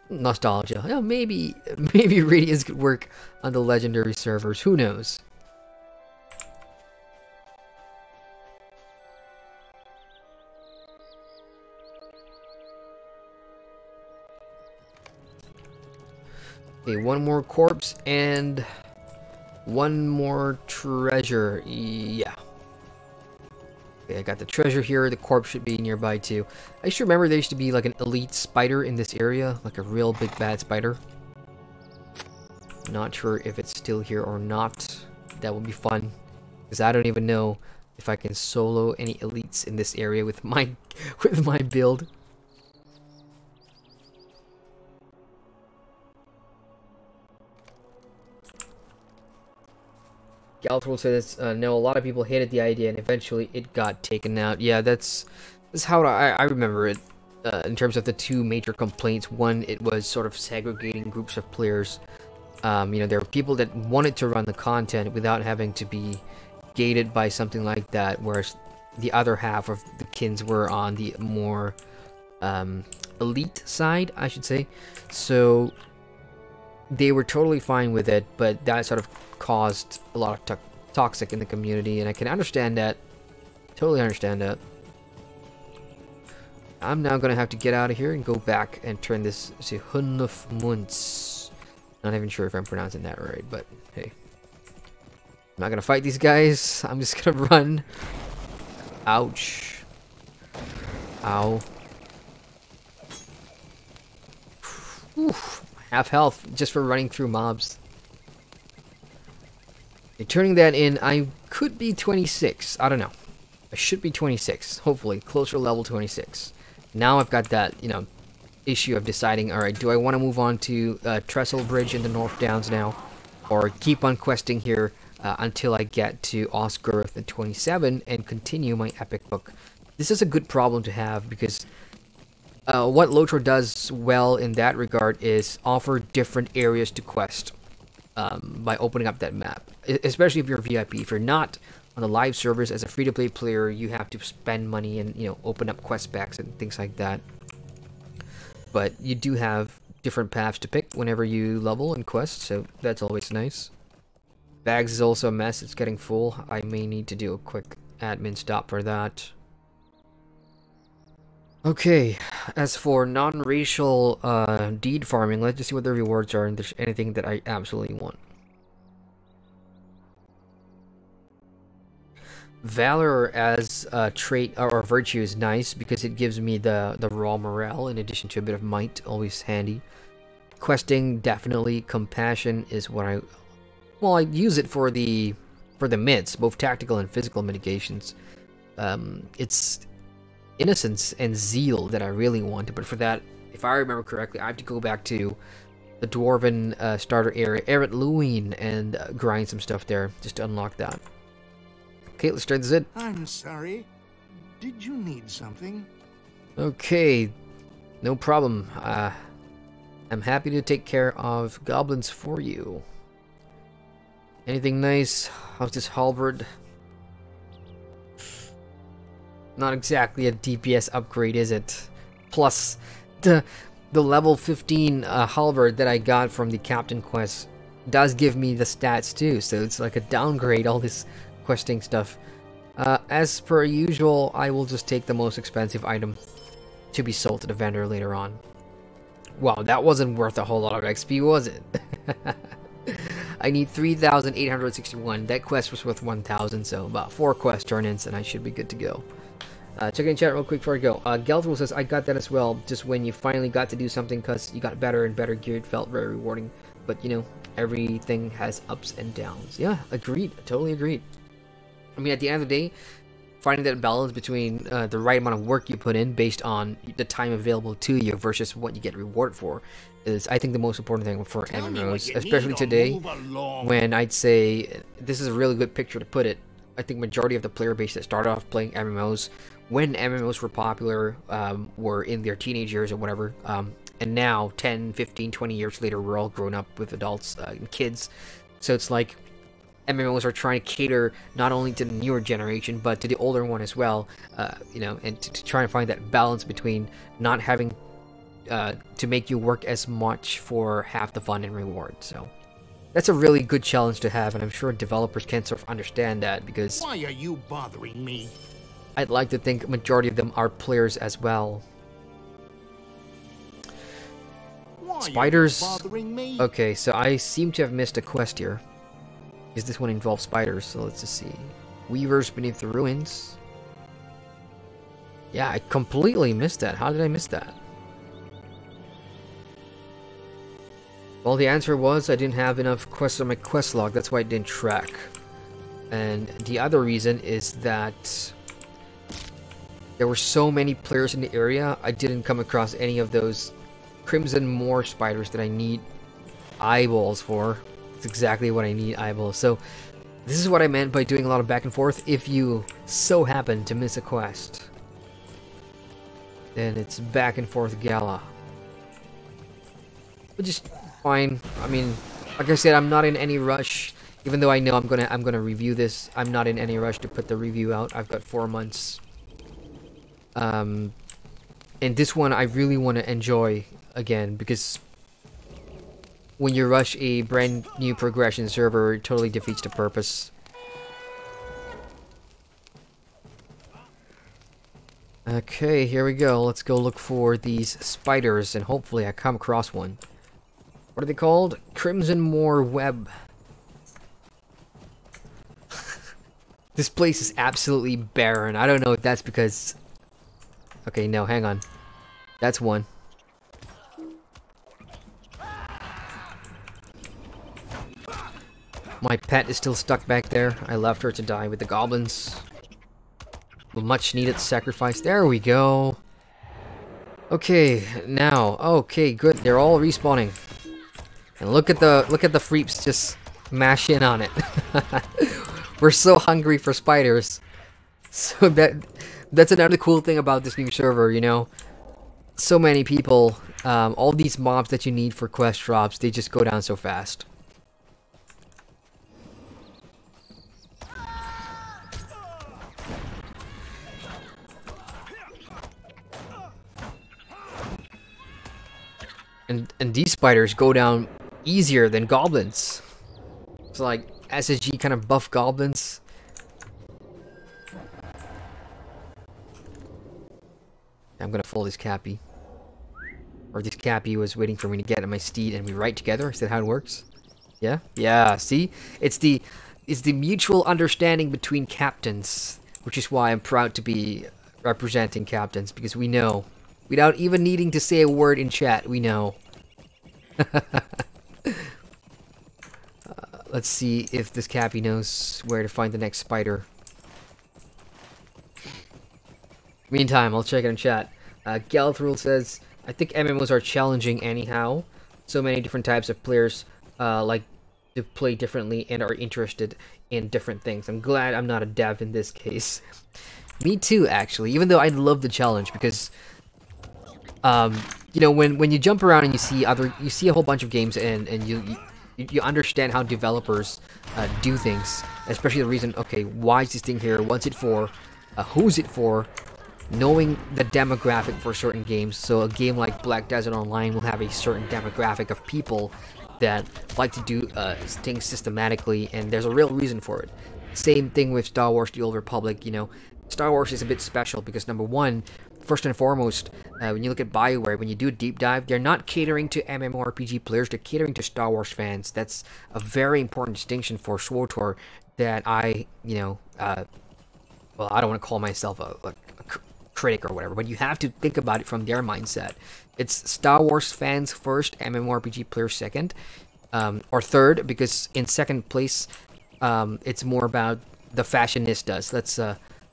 nostalgia. You know, maybe Radiance could work on the legendary servers. Who knows? Okay, one more corpse and one more treasure. Yeah. Okay, I got the treasure here. The corpse should be nearby too. I used to remember there used to be like an elite spider in this area, like a real big bad spider. Not sure if it's still here or not. That would be fun, because I don't even know if I can solo any elites in this area with my build. Galtrol says, no, a lot of people hated the idea and eventually it got taken out. Yeah, that's how I remember it, in terms of the two major complaints. One, it was sort of segregating groups of players. You know, there were people that wanted to run the content without having to be gated by something like that, whereas the other half of the kins were on the more elite side, I should say. So they were totally fine with it, but that sort of caused a lot of toxic in the community, and I can understand that. Totally understand that. I'm now gonna have to get out of here and go back and turn this to Hunluf Munz. Not even sure if I'm pronouncing that right, but hey. I'm not gonna fight these guys. I'm just gonna run. Ouch. Ow. Oof. Half health just for running through mobs. Okay, turning that in, I could be 26. I don't know. I should be 26. Hopefully, closer level 26. Now I've got that, you know, issue of deciding, alright, do I want to move on to Trestle Bridge in the North Downs now? Or keep on questing here until I get to Osgurth at 27 and continue my epic book. This is a good problem to have, because what LOTRO does well in that regard is offer different areas to quest by opening up that map. Especially if you're VIP. If you're not on the live servers as a free-to-play player, you have to spend money and, you know, open up quest packs and things like that. But you do have different paths to pick whenever you level and quest, so that's always nice. Bags is also a mess. It's getting full. I may need to do a quick admin stop for that. Okay, as for non-racial deed farming, let's just see what the rewards are and if there's anything that I absolutely want. Valor as a trait or virtue is nice because it gives me the raw morale in addition to a bit of might, always handy. Questing, definitely. Compassion is what I use it for the mids, both tactical and physical mitigations. It's innocence and zeal that I really wanted, but for that, if I remember correctly, I have to go back to the Dwarven starter area, Eret Luin, and grind some stuff there just to unlock that. Okay, let's try this in. I'm sorry. Did you need something? Okay, no problem. I'm happy to take care of goblins for you. Anything nice? How's this halberd? Not exactly a DPS upgrade, is it? Plus, the level 15 halberd that I got from the Captain quest does give me the stats too, so it's like a downgrade, all this questing stuff. As per usual, I will just take the most expensive item to be sold to the vendor later on. Wow, that wasn't worth a whole lot of XP, was it? I need 3,861. That quest was worth 1,000, so about 4 quest turn-ins and I should be good to go. Check in chat real quick before I go. Gelthul says, I got that as well, just when you finally got to do something because you got better and better gear, it felt very rewarding. But, you know, everything has ups and downs. Yeah, agreed. Totally agreed. I mean, at the end of the day, finding that balance between the right amount of work you put in based on the time available to you versus what you get rewarded for is, I think, the most important thing for MMOs, especially today, when I'd say, this is a really good picture to put it, I think majority of the player base that started off playing MMOs, when MMOs were popular, were in their teenage years or whatever, and now, 10, 15, 20 years later, we're all grown up with adults and kids, so it's like, MMOs are trying to cater not only to the newer generation, but to the older one as well, you know, and to try and find that balance between not having to make you work as much for half the fun and reward. So that's a really good challenge to have, and I'm sure developers can sort of understand that, because Why are you bothering me? I'd like to think a majority of them are players as well. Why Spiders. Are you bothering me? Okay, so I seem to have missed a quest here. Because this one involves spiders, so let's just see. Weavers beneath the ruins. Yeah, I completely missed that. How did I miss that? Well, the answer was I didn't have enough quests on my quest log. That's why I didn't track. And the other reason is that there were so many players in the area, I didn't come across any of those Crimson Moor spiders that I need eyeballs for. It's exactly what I need eyeballs. So this is what I meant by doing a lot of back and forth. If you so happen to miss a quest, then it's back and forth gala. But just fine. I mean, like I said, I'm not in any rush. Even though I know I'm gonna review this, I'm not in any rush to put the review out. I've got 4 months. And this one I really want to enjoy again, because when you rush a brand new progression server, it totally defeats the purpose. Okay, here we go. Let's go look for these spiders, and hopefully I come across one. What are they called? Crimson Moor Web. This place is absolutely barren. I don't know if that's because... Okay, no, hang on. That's one. My pet is still stuck back there. I left her to die with the goblins. A much needed sacrifice. There we go. Okay, now. Okay, good. They're all respawning. And look at the freeps just mash in on it. We're so hungry for spiders. So that's another cool thing about this new server, you know. So many people, all these mobs that you need for quest drops, they just go down so fast. And these spiders go down easier than goblins. It's like SSG kind of buff goblins. I'm gonna fold this Cappy. Or this Cappy was waiting for me to get on my steed and we ride together. Is that how it works? Yeah? Yeah, see? It's the mutual understanding between captains. Which is why I'm proud to be representing captains. Because we know. Without even needing to say a word in chat, we know. Let's see if this Cappy knows where to find the next spider. Meantime, I'll check it in chat. Gelthul says, I think MMOs are challenging anyhow. So many different types of players like to play differently and are interested in different things. I'm glad I'm not a dev in this case. Me too, actually, even though I love the challenge, because you know, when you jump around and you see a whole bunch of games and you understand how developers do things, especially the reason, okay, why is this thing here, what's it for, who's it for, knowing the demographic for certain games. So a game like Black Desert Online will have a certain demographic of people that like to do things systematically, and there's a real reason for it. Same thing with Star Wars The Old Republic. You know, Star Wars is a bit special because number one, first and foremost, when you look at BioWare, when you do a deep dive, they're not catering to MMORPG players, they're catering to Star Wars fans. That's a very important distinction for SWTOR that I, you know, well, I don't want to call myself a critic or whatever, but you have to think about it from their mindset. It's Star Wars fans first, MMORPG players second, or third, because in second place, it's more about the fashionistas.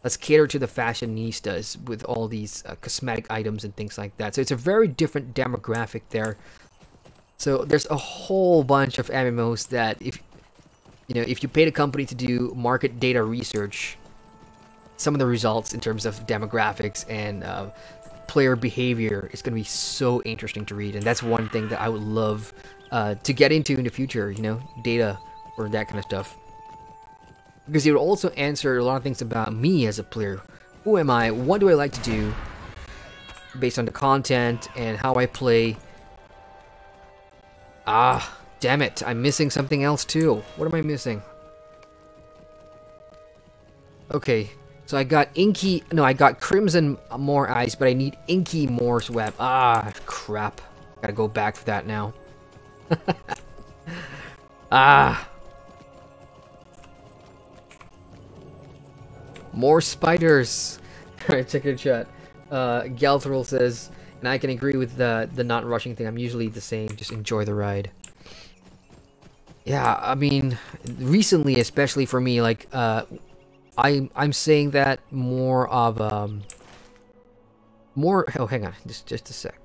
Let's cater to the fashionistas with all these cosmetic items and things like that. So it's a very different demographic there. So there's a whole bunch of MMOs that if you paid a company to do market data research, some of the results in terms of demographics and player behavior is going to be so interesting to read. And that's one thing that I would love to get into in the future, you know, data or that kind of stuff. Because it will also answer a lot of things about me as a player. Who am I? What do I like to do? Based on the content and how I play. Ah, damn it. I'm missing something else too. What am I missing? Okay. So I got Inky... No, I got Crimson More Eyes, but I need Inky Moore's Web. Ah, crap. Gotta go back for that now. Ah. More spiders. Alright, check your chat. Galthril says, and I can agree with the not rushing thing. I'm usually the same. Just enjoy the ride. Yeah, I mean, recently, especially for me, like, I'm saying that more of, more... Oh, hang on. Just a sec.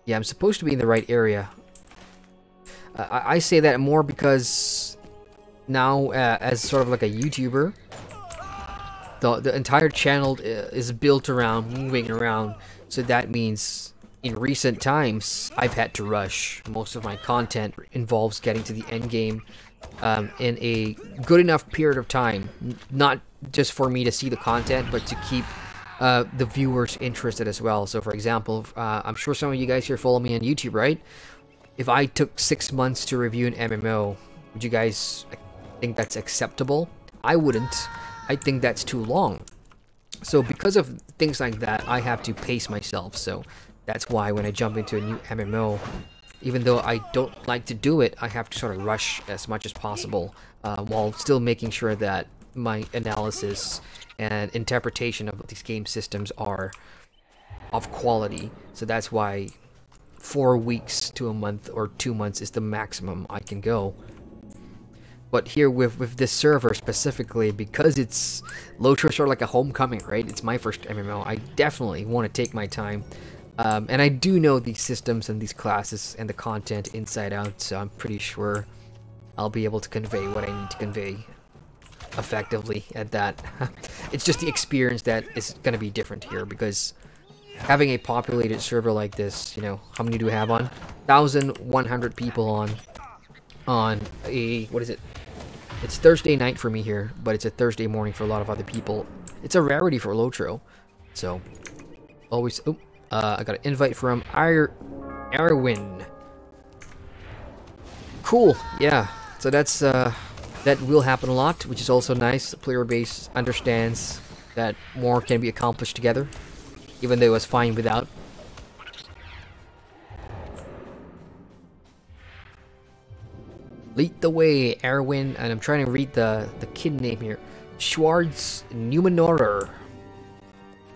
Yeah, I'm supposed to be in the right area. I say that more because... Now, as sort of like a YouTuber, the entire channel is built around moving around. So that means in recent times, I've had to rush. Most of my content involves getting to the end game in a good enough period of time. Not just for me to see the content, but to keep the viewers interested as well. So for example, I'm sure some of you guys here follow me on YouTube, right? If I took 6 months to review an MMO, would you guys... think that's acceptable? I wouldn't. I think that's too long. So because of things like that, I have to pace myself. So that's why when I jump into a new MMO, even though I don't like to do it, I have to sort of rush as much as possible while still making sure that my analysis and interpretation of these game systems are of quality. So that's why 4 weeks to a month or 2 months is the maximum I can go. But here with this server specifically, because it's LOTRO sort of like a homecoming, right? It's my first MMO. I definitely want to take my time. And I do know these systems and these classes and the content inside out, so I'm pretty sure I'll be able to convey what I need to convey effectively at that. It's just the experience that is going to be different here, because having a populated server like this, you know, how many do we have on? 1,100 people on a, what is it? It's Thursday night for me here, but it's a Thursday morning for a lot of other people. It's a rarity for LOTRO. So, always... Oh, I got an invite from Erwin. Cool, yeah. So that's, that will happen a lot, which is also nice. The player base understands that more can be accomplished together, even though it was fine without. Lead the way, Erwin, and I'm trying to read the kid name here. Schwarz Numenorer.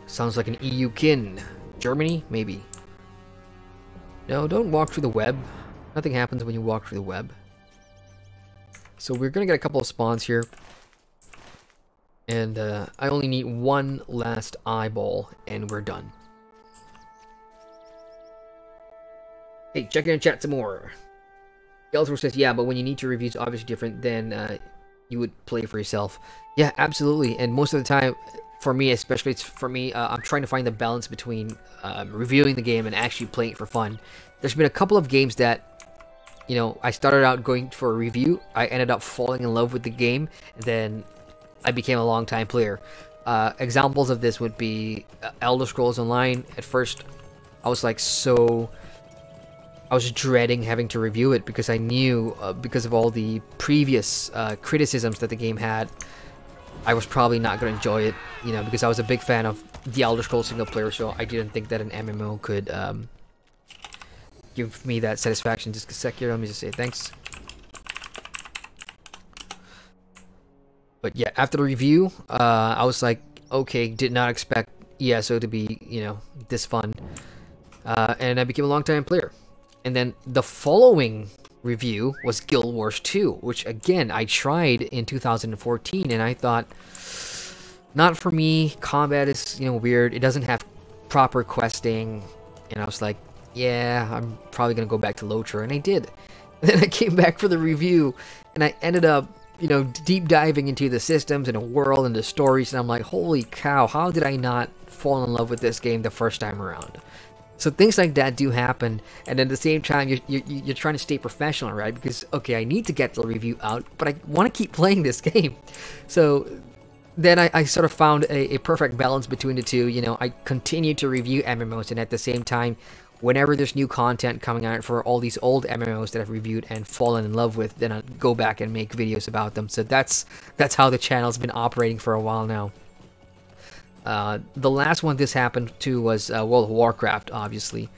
Sounds like an EU kin. Germany? Maybe. No, don't walk through the web. Nothing happens when you walk through the web. So we're gonna get a couple of spawns here. And I only need one last eyeball, and we're done. Hey, check in the chat some more. Galtor says, yeah, but when you need to review, it's obviously different than you would play for yourself. Yeah, absolutely. And most of the time, for me, especially, it's for me, I'm trying to find the balance between reviewing the game and actually playing it for fun. There's been a couple of games that, you know, I started out going for a review. I ended up falling in love with the game, and then I became a long-time player. Examples of this would be Elder Scrolls Online. At first, I was like I was dreading having to review it because I knew, because of all the previous criticisms that the game had, I was probably not going to enjoy it, you know, because I was a big fan of the Elder Scrolls single player, so I didn't think that an MMO could give me that satisfaction. Just a sec here, let me just say thanks. But yeah, after the review, I was like, okay, did not expect ESO to be, you know, this fun. And I became a long-time player. And then the following review was Guild Wars 2, which again, I tried in 2014, and I thought, not for me. Combat is, you know, weird. It doesn't have proper questing. And I was like, yeah, I'm probably going to go back to LOTRO. And I did. And then I came back for the review, and I ended up, you know, deep diving into the systems and the world and the stories. And I'm like, holy cow, how did I not fall in love with this game the first time around? So things like that do happen, and at the same time, you're trying to stay professional, right? Because, okay, I need to get the review out, but I want to keep playing this game. So then I sort of found a perfect balance between the two. You know, I continue to review MMOs, and at the same time, whenever there's new content coming out for all these old MMOs that I've reviewed and fallen in love with, then I go back and make videos about them. So that's how the channel's been operating for a while now. The last one this happened to was World of Warcraft, obviously,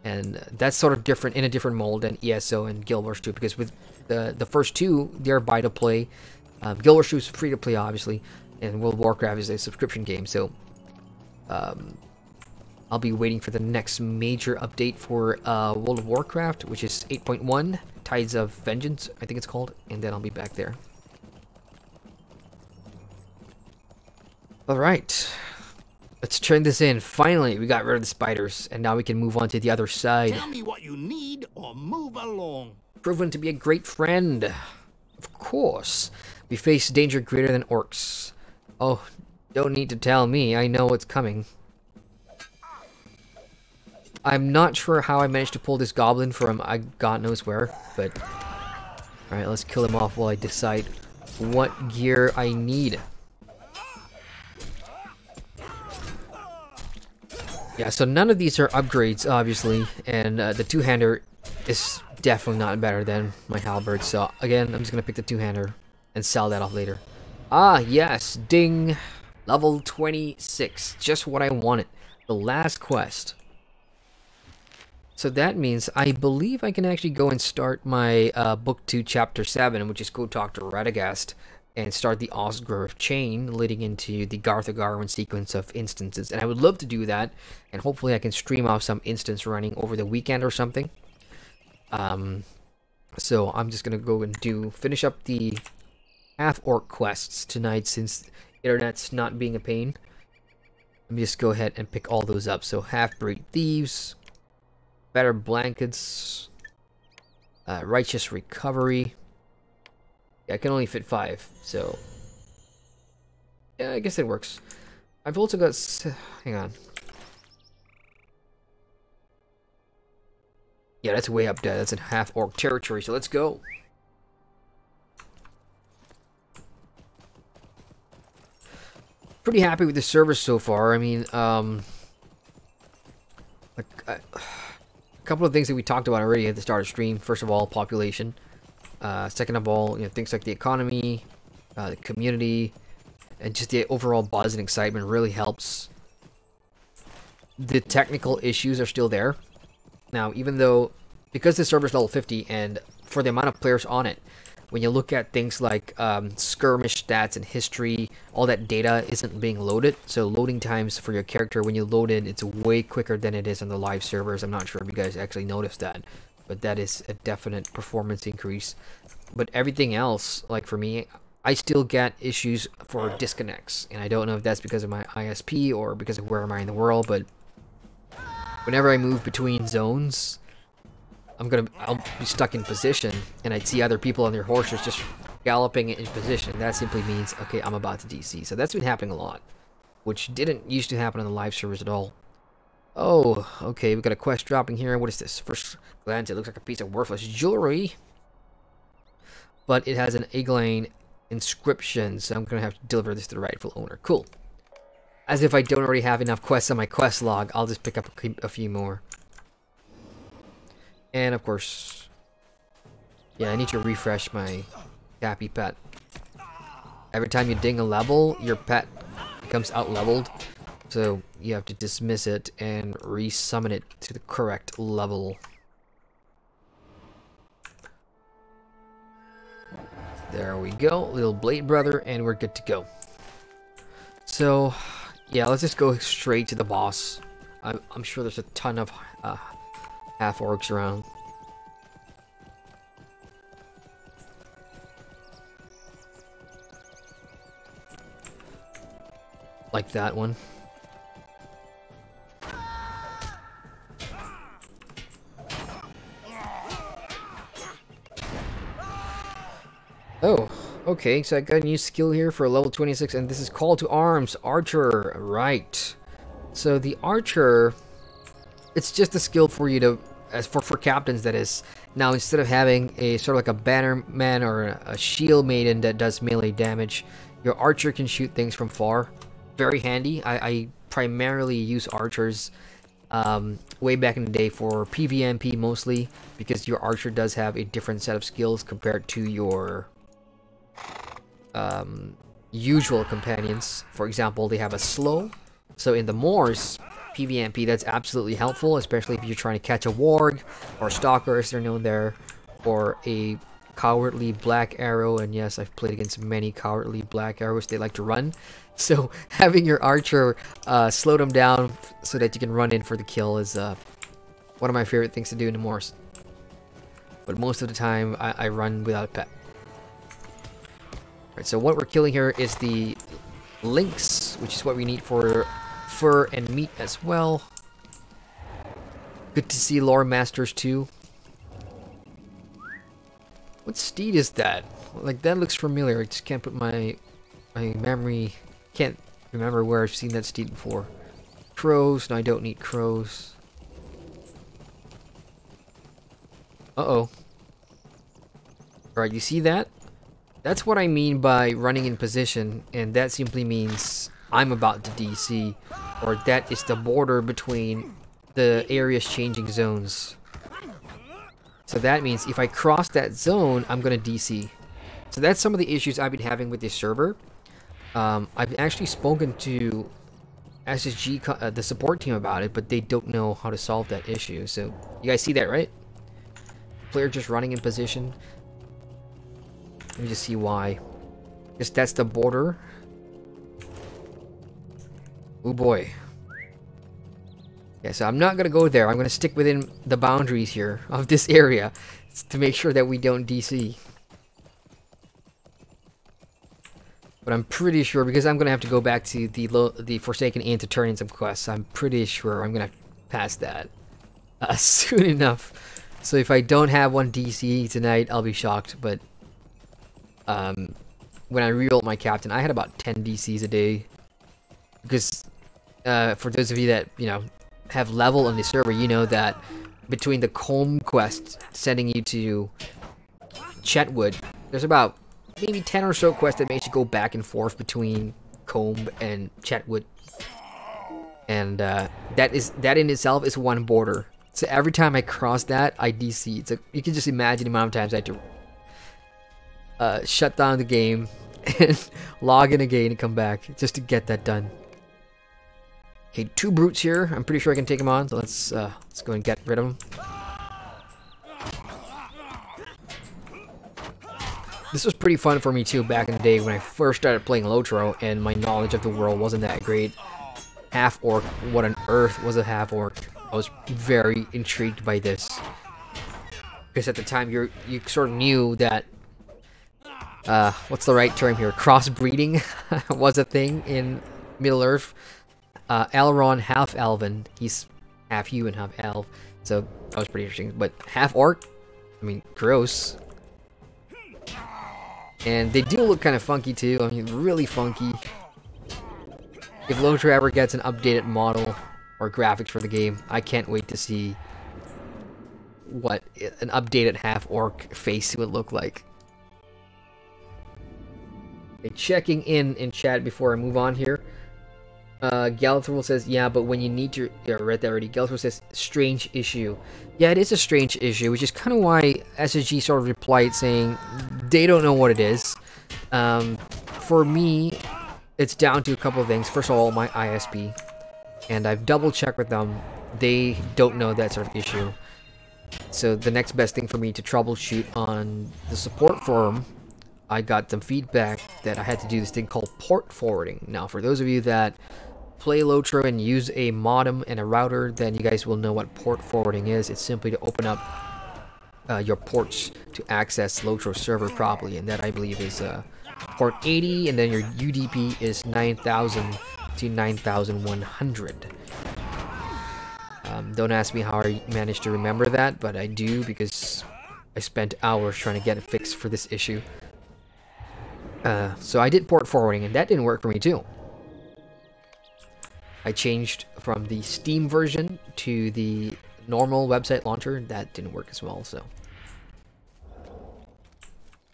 and that's sort of different, in a different mold than ESO and Guild Wars 2, because with the first two, they're buy to play. Guild Wars 2 is free to play, obviously, and World of Warcraft is a subscription game. So I'll be waiting for the next major update for World of Warcraft, which is 8.1, Tides of Vengeance, I think it's called, and then I'll be back there. Alright, let's turn this in. Finally, we got rid of the spiders, and now we can move on to the other side. Tell me what you need or move along. Proven to be a great friend. Of course. We face danger greater than orcs. Oh, don't need to tell me, I know what's coming. I'm not sure how I managed to pull this goblin from God knows where, but... Alright, let's kill him off while I decide what gear I need. Yeah, so none of these are upgrades, obviously, and the two-hander is definitely not better than my halberd, so again, I'm just going to pick the two-hander and sell that off later. Ah, yes, ding! Level 26, just what I wanted. The last quest. So that means I believe I can actually go and start my Book 2, Chapter 7, which is go talk to Radagast, and start the Osgrove chain leading into the Garthagarwin sequence of instances. And I would love to do that, and hopefully I can stream off some instance running over the weekend or something. So I'm just gonna go and finish up the half-orc quests tonight, since internet's not being a pain. Let me just go ahead and pick all those up. So half-breed thieves, better blankets, righteous recovery. I can only fit 5, so yeah, I guess it works. I've also got, hang on. Yeah, that's way up there. That's in half-orc territory, so let's go. Pretty happy with the server so far. I mean, a couple of things that we talked about already at the start of stream. First of all, population. Second of all, you know, things like the economy, the community, and just the overall buzz and excitement really helps. The technical issues are still there. Now, even though, because the server is level 50, and for the amount of players on it, when you look at things like skirmish stats and history, all that data isn't being loaded. So loading times for your character, when you load in, it's way quicker than it is on the live servers. I'm not sure if you guys actually noticed that, but that is a definite performance increase. But everything else, like for me, I still get issues for disconnects, and I don't know if that's because of my ISP or because of where am I in the world, but whenever I move between zones, I'll be stuck in position, and I'd see other people on their horses just galloping in position. That simply means, okay, I'm about to DC. So that's been happening a lot, which didn't used to happen on the live servers at all. Oh, okay, we got a quest dropping here. What is this? First glance, it looks like a piece of worthless jewelry, but it has an Eglain inscription, so I'm gonna have to deliver this to the rightful owner. Cool. As if I don't already have enough quests on my quest log, I'll just pick up a few more. And of course, yeah, I need to refresh my happy pet. Every time you ding a level, your pet becomes out-leveled. So you have to dismiss it and resummon it to the correct level. There we go, little Blade Brother, and we're good to go. So, yeah, let's just go straight to the boss. I'm sure there's a ton of half-orcs around. Like that one. Oh, okay, so I got a new skill here for level 26, and this is Call to Arms, Archer, right. So the Archer, it's just a skill for you to, for captains that is. Now instead of having a sort of like a banner man or a shield maiden that does melee damage, your Archer can shoot things from far. Very handy. I primarily use Archers way back in the day for PvMP mostly, because your Archer does have a different set of skills compared to your usual companions. For example, they have a slow, so in the Moors PvMP that's absolutely helpful, especially if you're trying to catch a warg or stalker as they're known there, or a cowardly black arrow. And yes, I've played against many cowardly black arrows. They like to run, so having your Archer slow them down so that you can run in for the kill is one of my favorite things to do in the Moors. But most of the time I run without a pet. Right, so what we're killing here is the lynx, which is what we need for fur and meat as well. Good to see lore masters too. What steed is that? Like, that looks familiar. I just can't put my memory, can't remember where I've seen that steed before. Crows. No, I don't need crows. Uh-oh. Alright, you see that? That's what I mean by running in position, and that simply means I'm about to DC, or that is the border between the areas changing zones. So that means if I cross that zone, I'm gonna DC. So that's some of the issues I've been having with this server. I've actually spoken to SSG, the support team, about it, but they don't know how to solve that issue. So you guys see that, right? Player just running in position. Let me just see why. Because that's the border. Oh boy. Yeah, so I'm not going to go there. I'm going to stick within the boundaries here of this area to make sure that we don't DC. But I'm pretty sure, because I'm going to have to go back to the Forsaken Inn to turn in some quests, I'm pretty sure I'm going to pass that soon enough. So if I don't have one DC tonight, I'll be shocked. But when I rerolled my captain, I had about 10 DCs a day. Because for those of you that, you know, have level on the server, you know that between the Comb quest sending you to Chetwood, there's about maybe 10 or so quests that makes you go back and forth between Comb and Chetwood. And that in itself is one border. So every time I cross that, I DC. So you can just imagine the amount of times I had to shut down the game and log in again and come back just to get that done. Okay, 2 brutes here. I'm pretty sure I can take them on, so let's go and get rid of them. This was pretty fun for me too back in the day when I first started playing LOTRO and my knowledge of the world wasn't that great. Half-orc, what on earth was a half-orc? I was very intrigued by this. Because at the time you sort of knew that what's the right term here? Crossbreeding was a thing in Middle-earth. Elrond, half-elven. He's half-human, half-elf. So that was pretty interesting. But half-orc? I mean, gross. And they do look kind of funky too. I mean, really funky. If LOTRO ever gets an updated model or graphics for the game, I can't wait to see what an updated half-orc face would look like. Okay, checking in chat before I move on here. Galithoril says, yeah, but when you need to... Yeah, I read that already. Galithoril says, strange issue. Yeah, it is a strange issue, which is kind of why SSG sort of replied saying they don't know what it is. For me, it's down to a couple of things. First of all, my ISP. And I've double-checked with them. They don't know that sort of issue. So the next best thing for me to troubleshoot on the support forum, I got some feedback that I had to do this thing called port forwarding. Now, for those of you that play LOTRO and use a modem and a router, then you guys will know what port forwarding is. It's simply to open up your ports to access LOTRO server properly, and that I believe is port 80, and then your UDP is 9000 to 9100. Don't ask me how I managed to remember that, but I do because I spent hours trying to get it fixed for this issue. So I did port forwarding, and that didn't work for me too. I changed from the Steam version to the normal website launcher. That didn't work as well, so...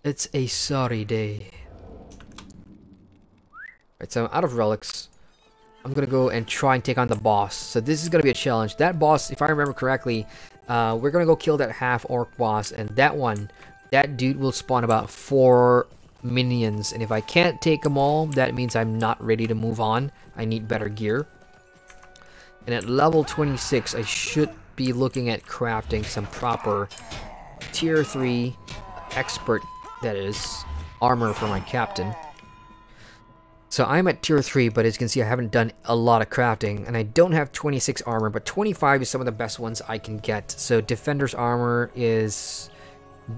It's a sorry day. Right, so out of relics, I'm gonna go and try and take on the boss. So this is gonna be a challenge. That boss, if I remember correctly, we're gonna go kill that half-orc boss, and that dude will spawn about 4 minions, and if I can't take them all, that means I'm not ready to move on. I need better gear. And at level 26, I should be looking at crafting some proper tier 3 expert, that is, armor for my captain. So I'm at tier 3, but as you can see, I haven't done a lot of crafting, and I don't have 26 armor, but 25 is some of the best ones I can get. So defender's armor is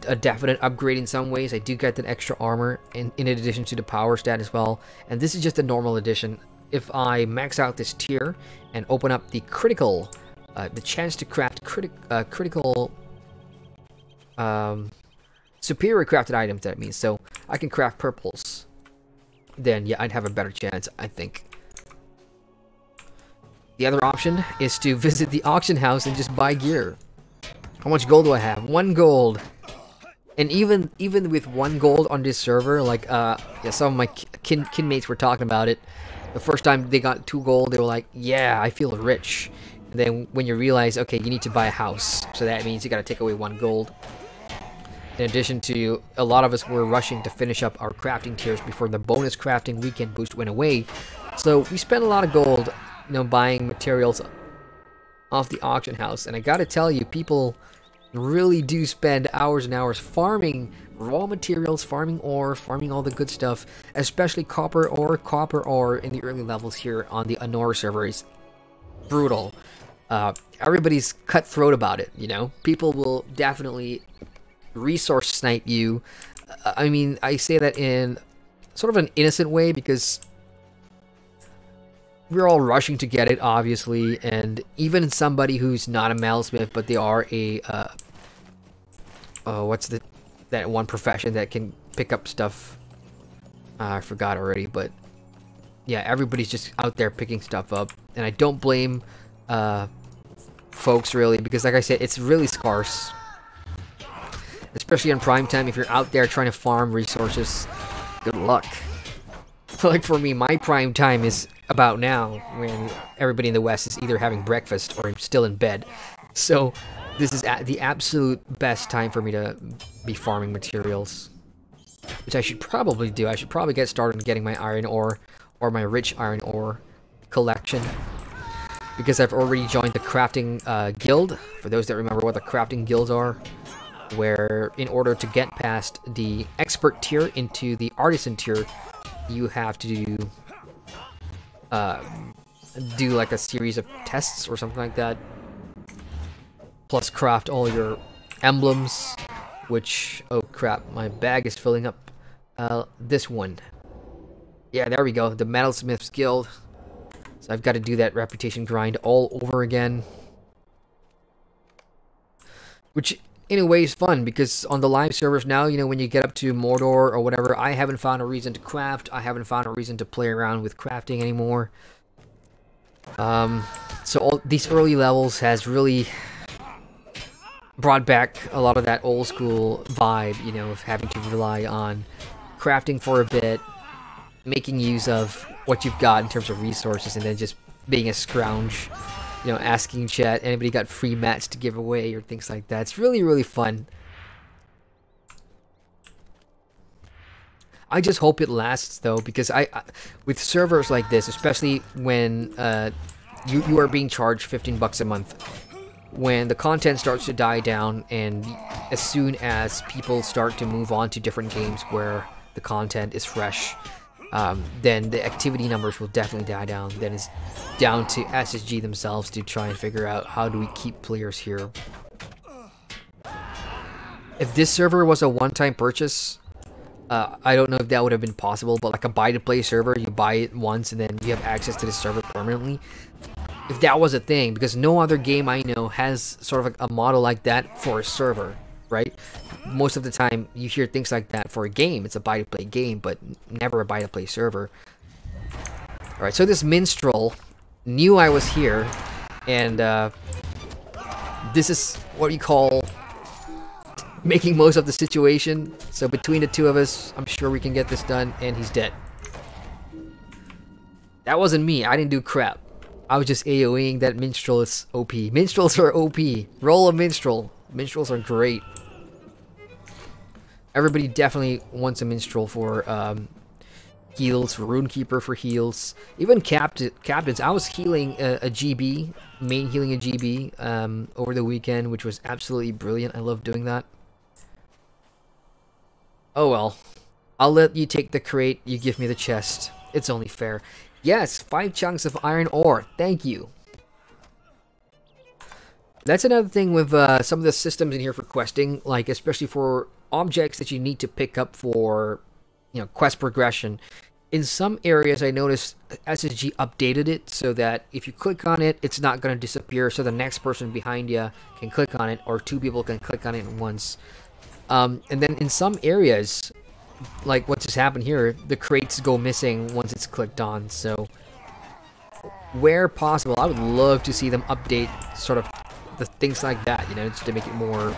a definite upgrade in some ways. I do get that extra armor in addition to the power stat as well, and this is just a normal edition. If I max out this tier and open up the critical, the chance to craft critical superior crafted items, that means, so I can craft purples, then yeah, I'd have a better chance, I think. The other option is to visit the auction house and just buy gear. How much gold do I have? 1 gold. And even with 1 gold on this server, like yeah, some of my kinmates were talking about it. The first time they got 2 gold, they were like, yeah, I feel rich. And then when you realize, okay, you need to buy a house, so that means you gotta take away 1 gold. In addition to, a lot of us were rushing to finish up our crafting tiers before the bonus crafting weekend boost went away. So we spent a lot of gold, you know, buying materials off the auction house. And I gotta tell you, people really do spend hours and hours farming raw materials, farming ore, farming all the good stuff, especially copper ore in the early levels here on the Anor server is brutal. Everybody's cutthroat about it, you know? People will definitely resource snipe you. I mean, I say that in sort of an innocent way because we're all rushing to get it, obviously, and even somebody who's not a metalsmith, but they are a what's that one profession that can pick up stuff? I forgot already, but yeah, everybody's just out there picking stuff up, and I don't blame folks really, because like I said, it's really scarce, especially in prime time. If you're out there trying to farm resources, good luck. Like for me, my prime time is about now, when everybody in the West is either having breakfast or still in bed. So this is the absolute best time for me to be farming materials, which I should probably do. I should probably get started on getting my iron ore, or my rich iron ore collection, because I've already joined the crafting guild. For those that remember what the crafting guilds are, where in order to get past the expert tier into the artisan tier, you have to do like a series of tests or something like that, plus craft all your emblems, which, oh crap, my bag is filling up. This one, yeah, there we go, the Metalsmiths Guild. So I've got to do that reputation grind all over again, which in a way is fun, because on the live servers now, you know, when you get up to Mordor or whatever, I haven't found a reason to craft. I haven't found a reason to play around with crafting anymore. So all these early levels has really brought back a lot of that old school vibe, you know, of having to rely on crafting for a bit, making use of what you've got in terms of resources, and then just being a scrounge, you know, asking chat, anybody got free mats to give away or things like that. It's really, really fun. I just hope it lasts though, because I with servers like this, especially when you are being charged 15 bucks a month, when the content starts to die down, and as soon as people start to move on to different games where the content is fresh, then the activity numbers will definitely die down. Then it's down to SSG themselves to try and figure out how do we keep players here. If this server was a one-time purchase, I don't know if that would have been possible, but like a buy-to-play server, you buy it once and then you have access to the server permanently. If that was a thing, because no other game I know has sort of a model like that for a server, right? Most of the time you hear things like that for a game. It's a buy-to-play game, but never a buy-to-play server. Alright, so this minstrel knew I was here, and this is what you call making most of the situation. So between the two of us, I'm sure we can get this done, and he's dead. That wasn't me. I didn't do crap. I was just AoEing that minstrel is OP. Minstrels are OP. Roll a minstrel. Minstrels are great. Everybody definitely wants a minstrel for heals, for Runekeeper for heals. Even captains. I was healing a GB, main healing a GB over the weekend, which was absolutely brilliant. I love doing that. Oh well. I'll let you take the crate, you give me the chest. It's only fair. Yes, 5 chunks of iron ore. Thank you. That's another thing with some of the systems in here for questing, like especially for objects that you need to pick up for, you know, quest progression. In some areas, I noticed SSG updated it so that if you click on it, it's not going to disappear, so the next person behind you can click on it, or 2 people can click on it at once. And then in some areas, like what just happened here, the crates go missing once it's clicked on. So where possible, I would love to see them update sort of the things like that, you know, just to make it more,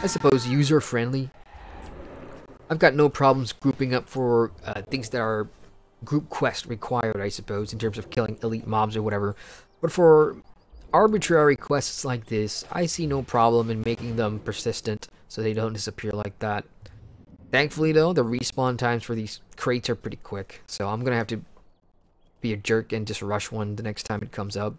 I suppose, user friendly. I've got no problems grouping up for things that are group quest required, I suppose, in terms of killing elite mobs or whatever. But for arbitrary quests like this, I see no problem in making them persistent so they don't disappear like that. Thankfully though, the respawn times for these crates are pretty quick, so I'm gonna have to be a jerk and just rush one the next time it comes up.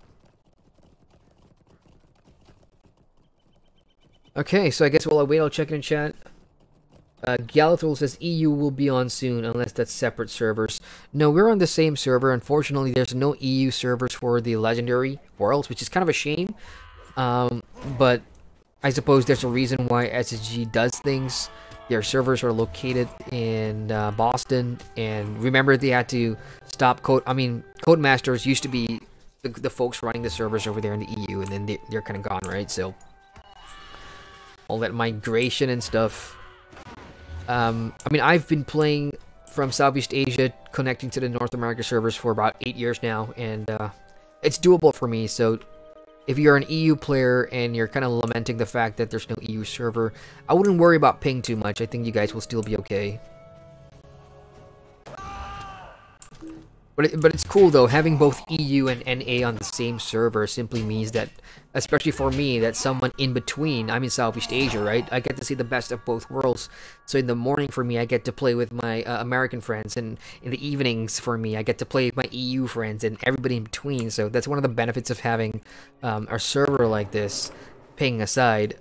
Okay, so I guess while I wait, I'll check in chat. Galathul says EU will be on soon, unless that's separate servers. No, we're on the same server. Unfortunately, there's no EU servers for the Legendary Worlds, which is kind of a shame. But I suppose there's a reason why SSG does things. Their servers are located in Boston, and remember they had to stop Codemasters used to be the folks running the servers over there in the EU, and then they're kind of gone, right? So all that migration and stuff. I mean, I've been playing from Southeast Asia, connecting to the North America servers for about 8 years now, and it's doable for me. So if you're an EU player and you're kind of lamenting the fact that there's no EU server, I wouldn't worry about ping too much. I think you guys will still be okay. But it's cool though, having both EU and NA on the same server simply means that, especially for me, that someone in between, I'm in Southeast Asia, right? I get to see the best of both worlds. So in the morning for me, I get to play with my American friends, and in the evenings for me, I get to play with my EU friends and everybody in between. So that's one of the benefits of having a server like this, ping aside,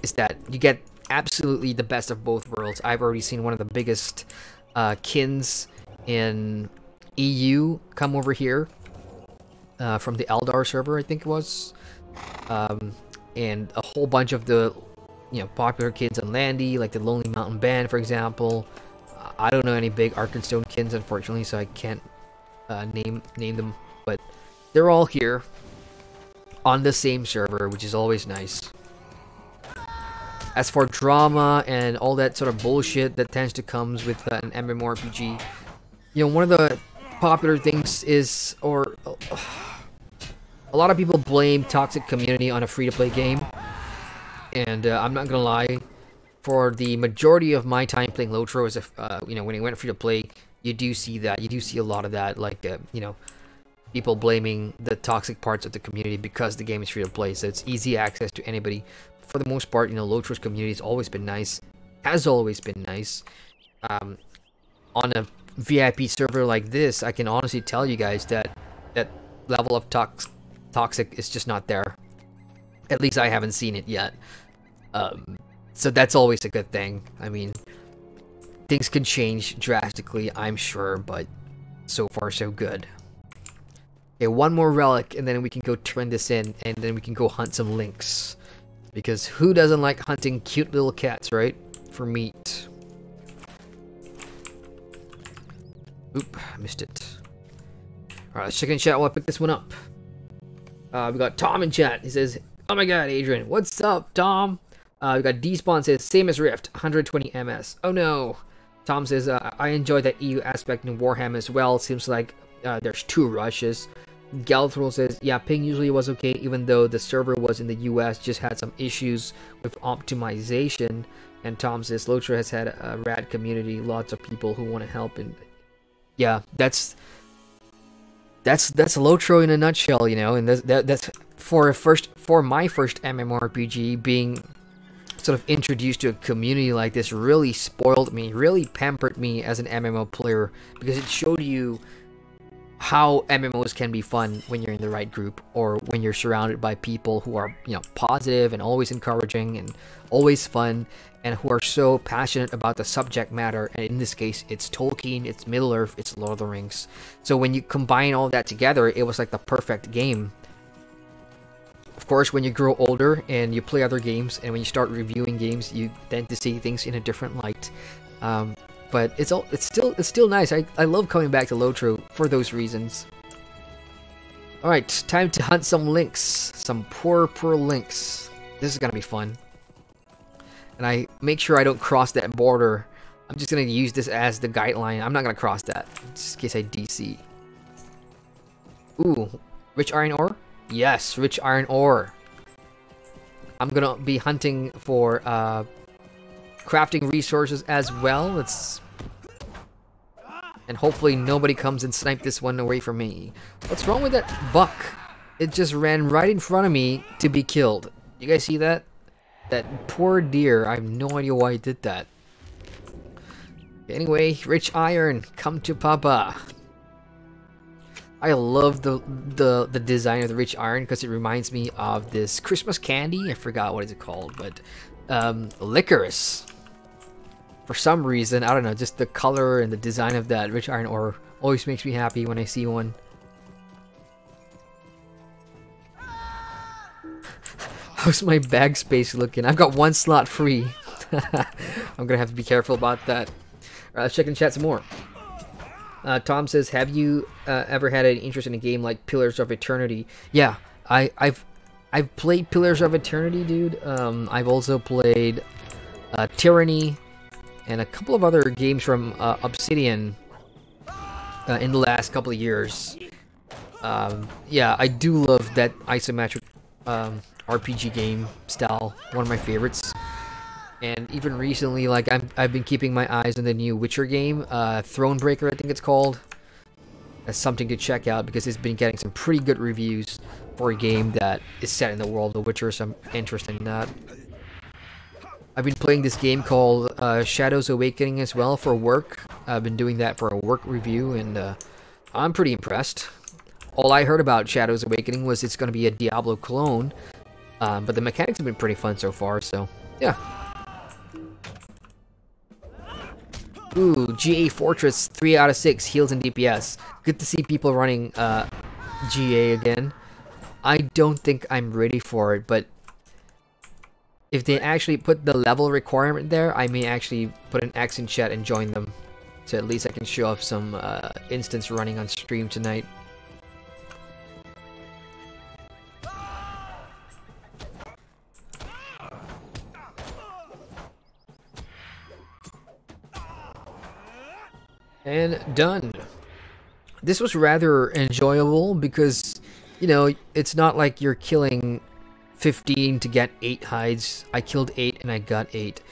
is that you get absolutely the best of both worlds. I've already seen one of the biggest kins in EU come over here from the Eldar server, I think it was, and a whole bunch of the popular kids on Landy, like the Lonely Mountain Band, for example. I don't know any big Arkenstone kins, unfortunately, so I can't name them, but they're all here on the same server, which is always nice. As for drama and all that sort of bullshit that tends to comes with an MMORPG, one of the popular things is, or a lot of people blame toxic community on a free-to-play game, and I'm not gonna lie, for the majority of my time playing LOTRO, as if you know, when it went free to play, you do see that. You do see a lot of that, like you know, people blaming the toxic parts of the community because the game is free to play, so it's easy access to anybody. For the most part, you know, LOTRO's community has always been nice, has always been nice. On a VIP server like this, I can honestly tell you guys that that level of toxic is just not there. At least I haven't seen it yet. So that's always a good thing. I mean, things can change drastically, I'm sure, but so far so good. Okay, one more relic, and then we can go turn this in, and then we can go hunt some lynx. Because who doesn't like hunting cute little cats, right? For meat. Oop, I missed it. Alright, let's check in chat while I pick this one up. We got Tom in chat. He says, oh my god, Adrian, what's up, Tom? We got D-Spawn says, same as Rift, 120 MS. Oh no. Tom says, I enjoy that EU aspect in Warhammer as well. Seems like there's 2 rushes. Galthrol says, yeah, ping usually was okay, even though the server was in the US, just had some issues with optimization. And Tom says, LOTRO has had a rad community, lots of people who want to help. And yeah, that's LOTRO in a nutshell, you know. And that's for my first MMORPG, being sort of introduced to a community like this really spoiled me, really pampered me as an MMO player, because it showed you how MMOs can be fun when you're in the right group, or when you're surrounded by people who are, you know, positive and always encouraging and always fun, and who are so passionate about the subject matter. And in this case, it's Tolkien, it's Middle-earth, it's Lord of the Rings. So when you combine all that together, it was like the perfect game. Of course, when you grow older and you play other games, and when you start reviewing games, you tend to see things in a different light. But it's still nice. I love coming back to LOTRO for those reasons. Alright, time to hunt some lynx. Some poor lynx. This is gonna be fun. And I make sure I don't cross that border. I'm just gonna use this as the guideline. I'm not gonna cross that, just in case I DC. Ooh, rich iron ore? Yes, rich iron ore. I'm gonna be hunting for crafting resources as well. And hopefully nobody comes and snipe this one away from me. What's wrong with that buck? It just ran right in front of me to be killed. You guys see that? That poor deer. I have no idea why it did that. Anyway, rich iron, come to Papa. I love the design of the rich iron because it reminds me of this Christmas candy. I forgot what it's called, but licorice. For some reason, I don't know, just the color and the design of that rich iron ore always makes me happy when I see one. How's my bag space looking? I've got 1 slot free. I'm gonna have to be careful about that. Let's check in chat some more. Tom says, have you ever had any interest in a game like Pillars of Eternity? Yeah, I've played Pillars of Eternity, dude. I've also played Tyranny and a couple of other games from Obsidian in the last couple of years. Yeah, I do love that isometric RPG game style. One of my favorites. And even recently, like, I've been keeping my eyes on the new Witcher game, Thronebreaker, I think it's called. That's something to check out because it's been getting some pretty good reviews for a game that is set in the world of Witcher, so I'm interested in that. I've been playing this game called Shadows Awakening as well for work. I've been doing that for a work review, and I'm pretty impressed. All I heard about Shadows Awakening was it's going to be a Diablo clone, but the mechanics have been pretty fun so far, so yeah. Ooh, GA Fortress, 3 out of 6, heals and DPS. Good to see people running GA again. I don't think I'm ready for it, but if they actually put the level requirement there, I may actually put an X in chat and join them. So at least I can show off some instance running on stream tonight. And done. This was rather enjoyable because, you know, it's not like you're killing 15 to get 8 hides. I killed 8 and I got 8.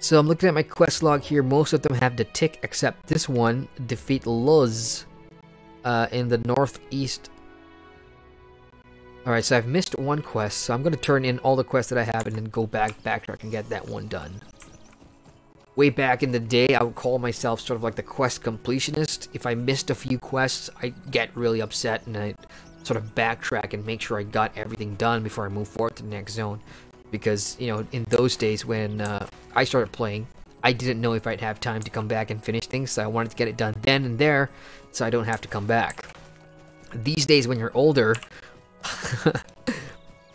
So I'm looking at my quest log here. Most of them have the tick except this one. Defeat Luz in the northeast. Alright, so I've missed one quest. So I'm going to turn in all the quests that I have and then go backtrack and get that one done. Way back in the day, I would call myself sort of like the quest completionist. If I missed a few quests, I get really upset and I sort of backtrack and make sure I got everything done before I move forward to the next zone. Because, you know, in those days when I started playing, I didn't know if I'd have time to come back and finish things, so I wanted to get it done then and there, so I don't have to come back. These days when you're older,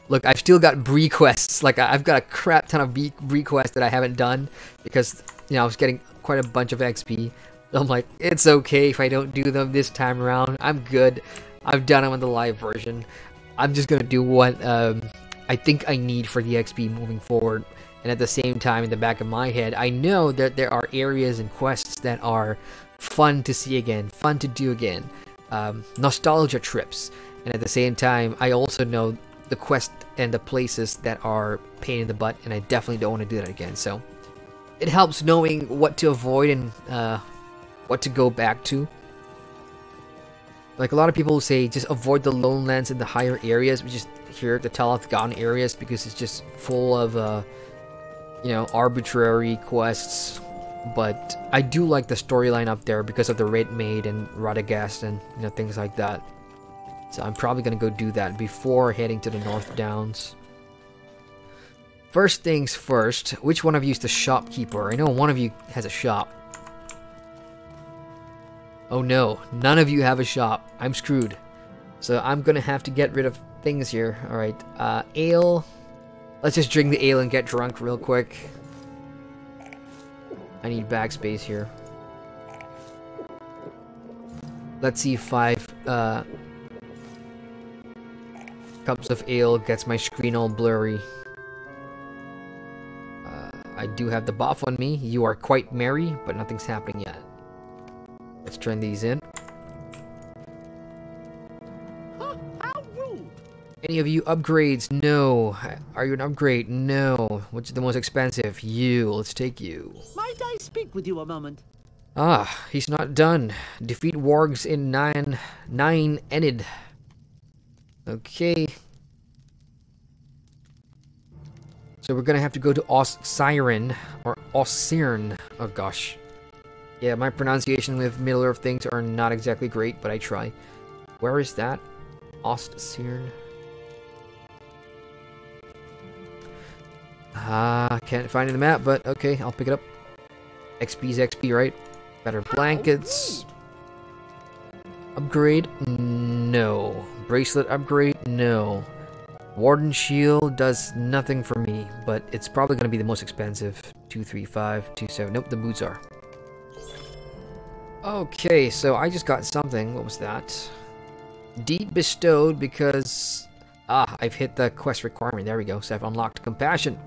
look, I've still got Bree quests. Like, I've got a crap ton of Bree quests that I haven't done, because, you know, I was getting quite a bunch of XP. So I'm like, it's okay if I don't do them this time around. I'm good. I've done them in the live version. I'm just gonna do what I think I need for the XP moving forward. And at the same time, in the back of my head, I know that there are areas and quests that are fun to see again, fun to do again, nostalgia trips. And at the same time, I also know the quest and the places that are pain in the butt, and I definitely don't want to do that again. So it helps knowing what to avoid and what to go back to. Like, a lot of people say just avoid the lone lands in the higher areas, which is here, the Talathgan areas, because it's just full of, you know, arbitrary quests. But I do like the storyline up there because of the Red Maid and Radagast and, you know, things like that. So I'm probably going to go do that before heading to the North Downs. First things first, which one of you is the shopkeeper? I know one of you has a shop. Oh no, none of you have a shop. I'm screwed. So I'm gonna have to get rid of things here. Alright, ale. Let's just drink the ale and get drunk real quick. I need backspace here. Let's see if 5 cups of ale gets my screen all blurry. I do have the buff on me. You are quite merry, but nothing's happening yet. Let's turn these in. Huh, how rude! Any of you upgrades? No. Are you an upgrade? No. Which is the most expensive? You. Let's take you. Might I speak with you a moment? Ah, he's not done. Defeat wargs in 9 Enid. Okay. So we're gonna have to go to Ossiren or Ossirn. Oh gosh. Yeah, my pronunciation with Middle-earth things are not exactly great, but I try. Where is that? Ostsirn. Can't find it in the map, but okay, I'll pick it up. XP's XP, right? Better blankets. Upgrade? No. Bracelet upgrade? No. Warden shield does nothing for me, but it's probably going to be the most expensive. 235, 27. Nope, the boots are. Okay, so I just got something. What was that? Deed bestowed because... I've hit the quest requirement. There we go. So I've unlocked compassion.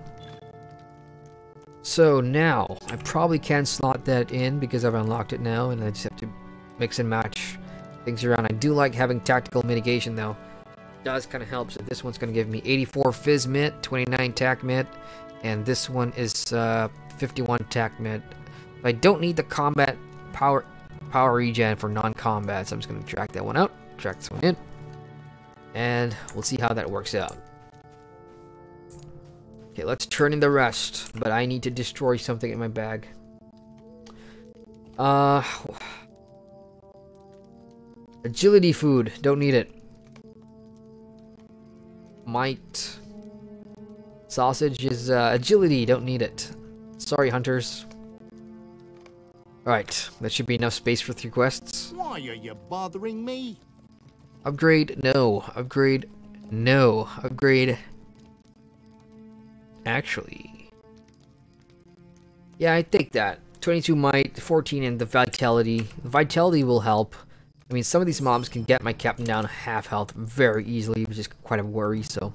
So now, I probably can slot that in because I've unlocked it now, and I just have to mix and match things around. I do like having tactical mitigation, though. It does kind of help. So this one's going to give me 84 Fizz Mit, 29 Tac Mit, and this one is 51 Tac Mit. If I don't need the combat power regen for non-combat, so I'm just going to drag that one out, drag this one in, and we'll see how that works out. Okay, let's turn in the rest, but I need to destroy something in my bag. Agility food, don't need it. Might. Sausage is agility, don't need it. Sorry, hunters. Alright, that should be enough space for 3 quests. Why are you bothering me? Upgrade, no. Upgrade, no. Upgrade. Actually. Yeah, I think that. 22 might, 14 in the vitality. The vitality will help. I mean, some of these mobs can get my captain down half health very easily, which is quite a worry, so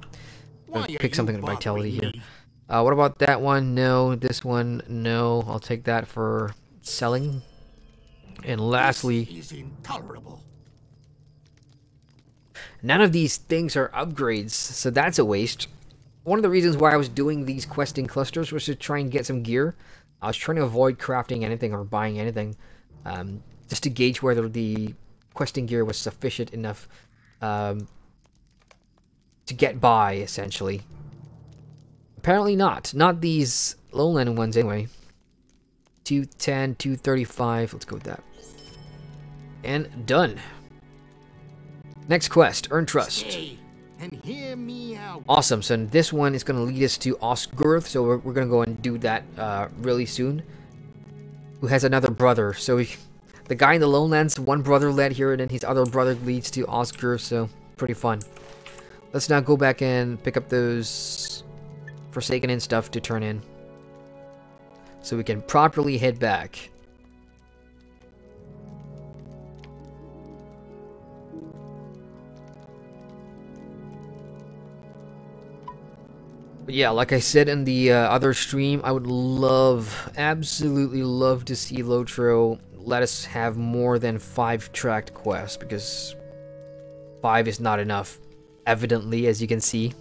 I'm gonna pick something in vitality here. What about that one? No. This one? No. I'll take that for selling. And lastly, This is intolerable. none of these things are upgrades, so that's a waste. One of the reasons why I was doing these questing clusters was to try and get some gear. I was trying to avoid crafting anything or buying anything, just to gauge whether the questing gear was sufficient enough to get by, essentially. Apparently not. Not these lowland ones, anyway. 210, 235. Let's go with that. And done. Next quest, Earn Trust. Stay and hear me out. Awesome, so this one is going to lead us to Osgurth, so we're going to go and do that really soon. Who has another brother, so the guy in the Lowlands, one brother led here, and then his other brother leads to Osgurth, so pretty fun. Let's now go back and pick up those Forsaken and stuff to turn in, so we can properly head back. But yeah, like I said in the other stream, I would absolutely love to see LOTRO let us have more than 5 tracked quests, because 5 is not enough, evidently, as you can see.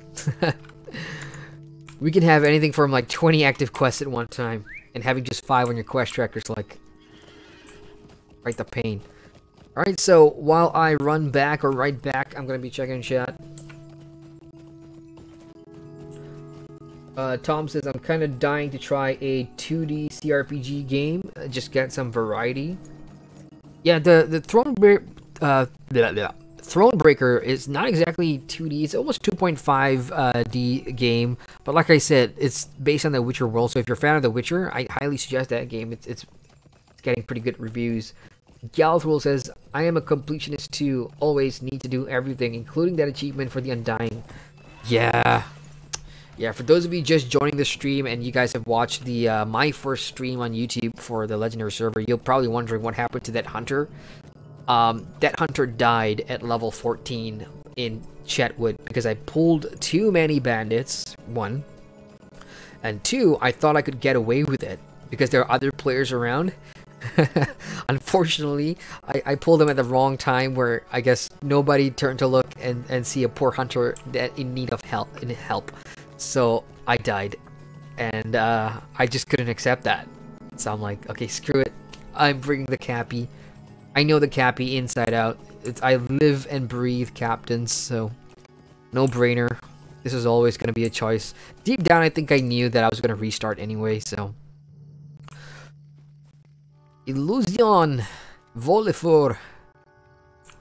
We can have anything from like 20 active quests at one time, and having just 5 on your quest tracker is like quite the pain. Alright, so while I run back or ride back, I'm going to be checking chat. Tom says, I'm kind of dying to try a 2D CRPG game, just get some variety. Yeah, the Thronebreaker is not exactly 2D, it's almost 2.5D game, but like I said, it's based on the Witcher world, so if you're a fan of the Witcher, I highly suggest that game. It's getting pretty good reviews. Galthrul says, I am a completionist too, always need to do everything, including that achievement for the Undying. Yeah, for those of you just joining the stream and you guys have watched the my first stream on YouTube for the Legendary Server, you're probably wondering what happened to that hunter. That hunter died at level 14 in Chetwood because I pulled too many bandits, 1. And 2, I thought I could get away with it because there are other players around. Unfortunately, I pulled them at the wrong time where I guess nobody turned to look and see a poor hunter that in need of help. So I died, and I just couldn't accept that. So I'm like, okay, screw it. I'm bringing the Cappy. I know the Cappy inside out. I live and breathe captains, so no brainer. This is always going to be a choice. Deep down, I think I knew that I was going to restart anyway, so. Illusion Volifor.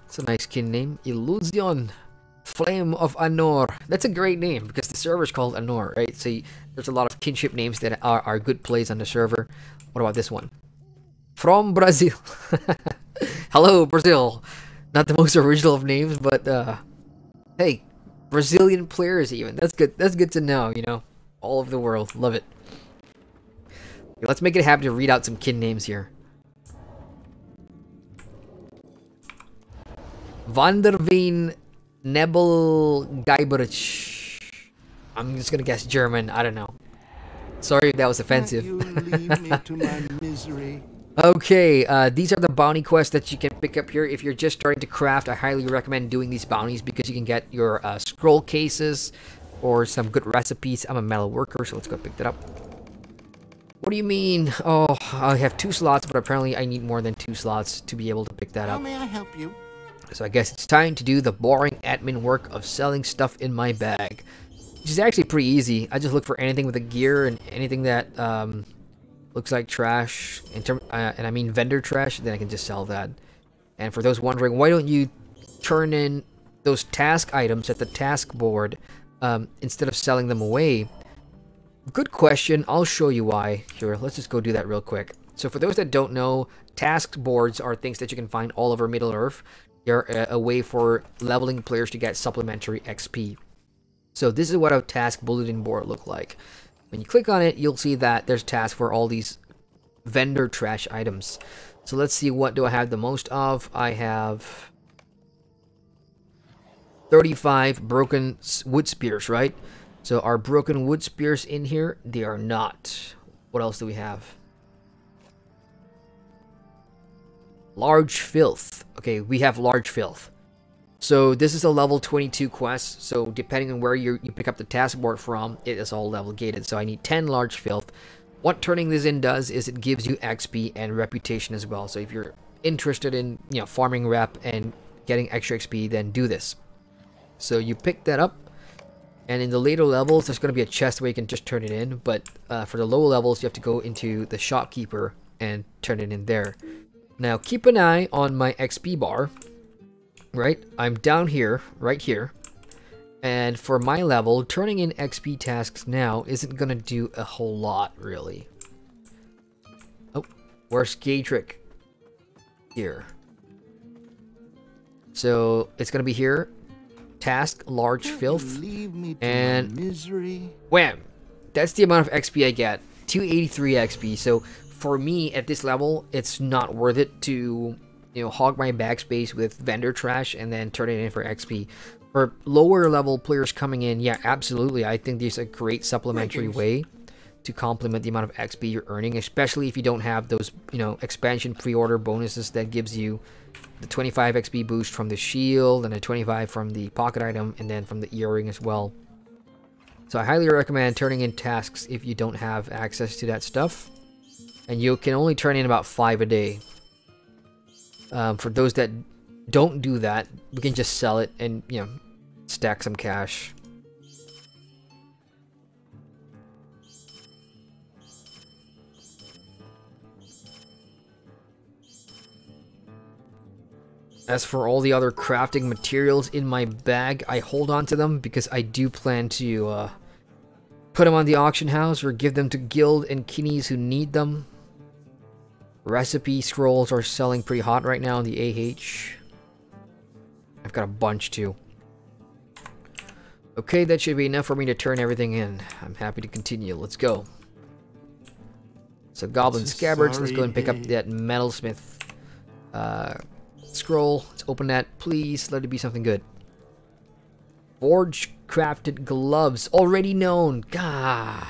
It's a nice kin name. Illusion Flame of Anor. That's a great name because the server's called Anor, right? So there's a lot of kinship names that are good plays on the server. What about this one? From Brazil. Hello, Brazil. Not the most original of names, but hey, Brazilian players even. That's good. That's good to know, you know. All over the world. Love it. Okay, let's make it happen to read out some kin names here. Vanderveen Nebel Geiberich. I'm just gonna guess German. I don't know. Sorry if that was offensive. You leave me to my misery. Okay, these are the bounty quests that you can pick up here. If you're just starting to craft, I highly recommend doing these bounties because you can get your scroll cases or some good recipes. I'm a metal worker, so let's go pick that up. What do you mean? Oh, I have 2 slots, but apparently I need more than 2 slots to be able to pick that How up. may I help you? So I guess it's time to do the boring admin work of selling stuff in my bag. Which is actually pretty easy. I just look for anything with a gear and anything that looks like trash, and I mean vendor trash, then I can just sell that. And for those wondering, why don't you turn in those task items at the task board instead of selling them away? Good question. I'll show you why. Here, let's just go do that real quick. So for those that don't know, task boards are things that you can find all over Middle-earth. They're a way for leveling players to get supplementary XP. So this is what a task bulletin board look like. When you click on it, you'll see that there's tasks for all these vendor trash items. So let's see, what do I have the most of? I have 35 broken wood spears, right? So are broken wood spears in here? They are not. What else do we have? Large filth. Okay, we have large filth. So this is a level 22 quest. So depending on where you pick up the task board from, it is all level gated. So I need 10 large filth. what turning this in does is it gives you XP and reputation as well. So if you're interested in, you know, farming rep and getting extra XP, then do this. So you pick that up, and in the later levels there's going to be a chest where you can just turn it in, but for the lower levels you have to go into the shopkeeper and turn it in there. Now keep an eye on my XP bar, right? I'm down here, right here, and for my level, turning in XP tasks now isn't going to do a whole lot, really. Oh, where's Gadrick? Here. So it's going to be here. Task, large filth, and wham! That's the amount of XP I get. 283 XP. So for me at this level, it's not worth it to, you know, hog my backspace with vendor trash and then turn it in for XP. For lower level players coming in, yeah, absolutely. I think there's a great supplementary way to complement the amount of XP you're earning, especially if you don't have those, you know, expansion pre-order bonuses that gives you the 25 XP boost from the shield and a 25 from the pocket item and then from the earring as well. So I highly recommend turning in tasks if you don't have access to that stuff. And you can only turn in about 5 a day. For those that don't do that, we can just sell it and, you know, stack some cash. As for all the other crafting materials in my bag, I hold on to them because I do plan to put them on the auction house or give them to guild and kiddies who need them. Recipe scrolls are selling pretty hot right now in the AH. I've got a bunch too. Okay, that should be enough for me to turn everything in. I'm happy to continue. Let's go. So goblin scabbards. Let's go and pick up that metalsmith scroll. Let's open that, please. Let it be something good. Forge crafted gloves, already known. Gah,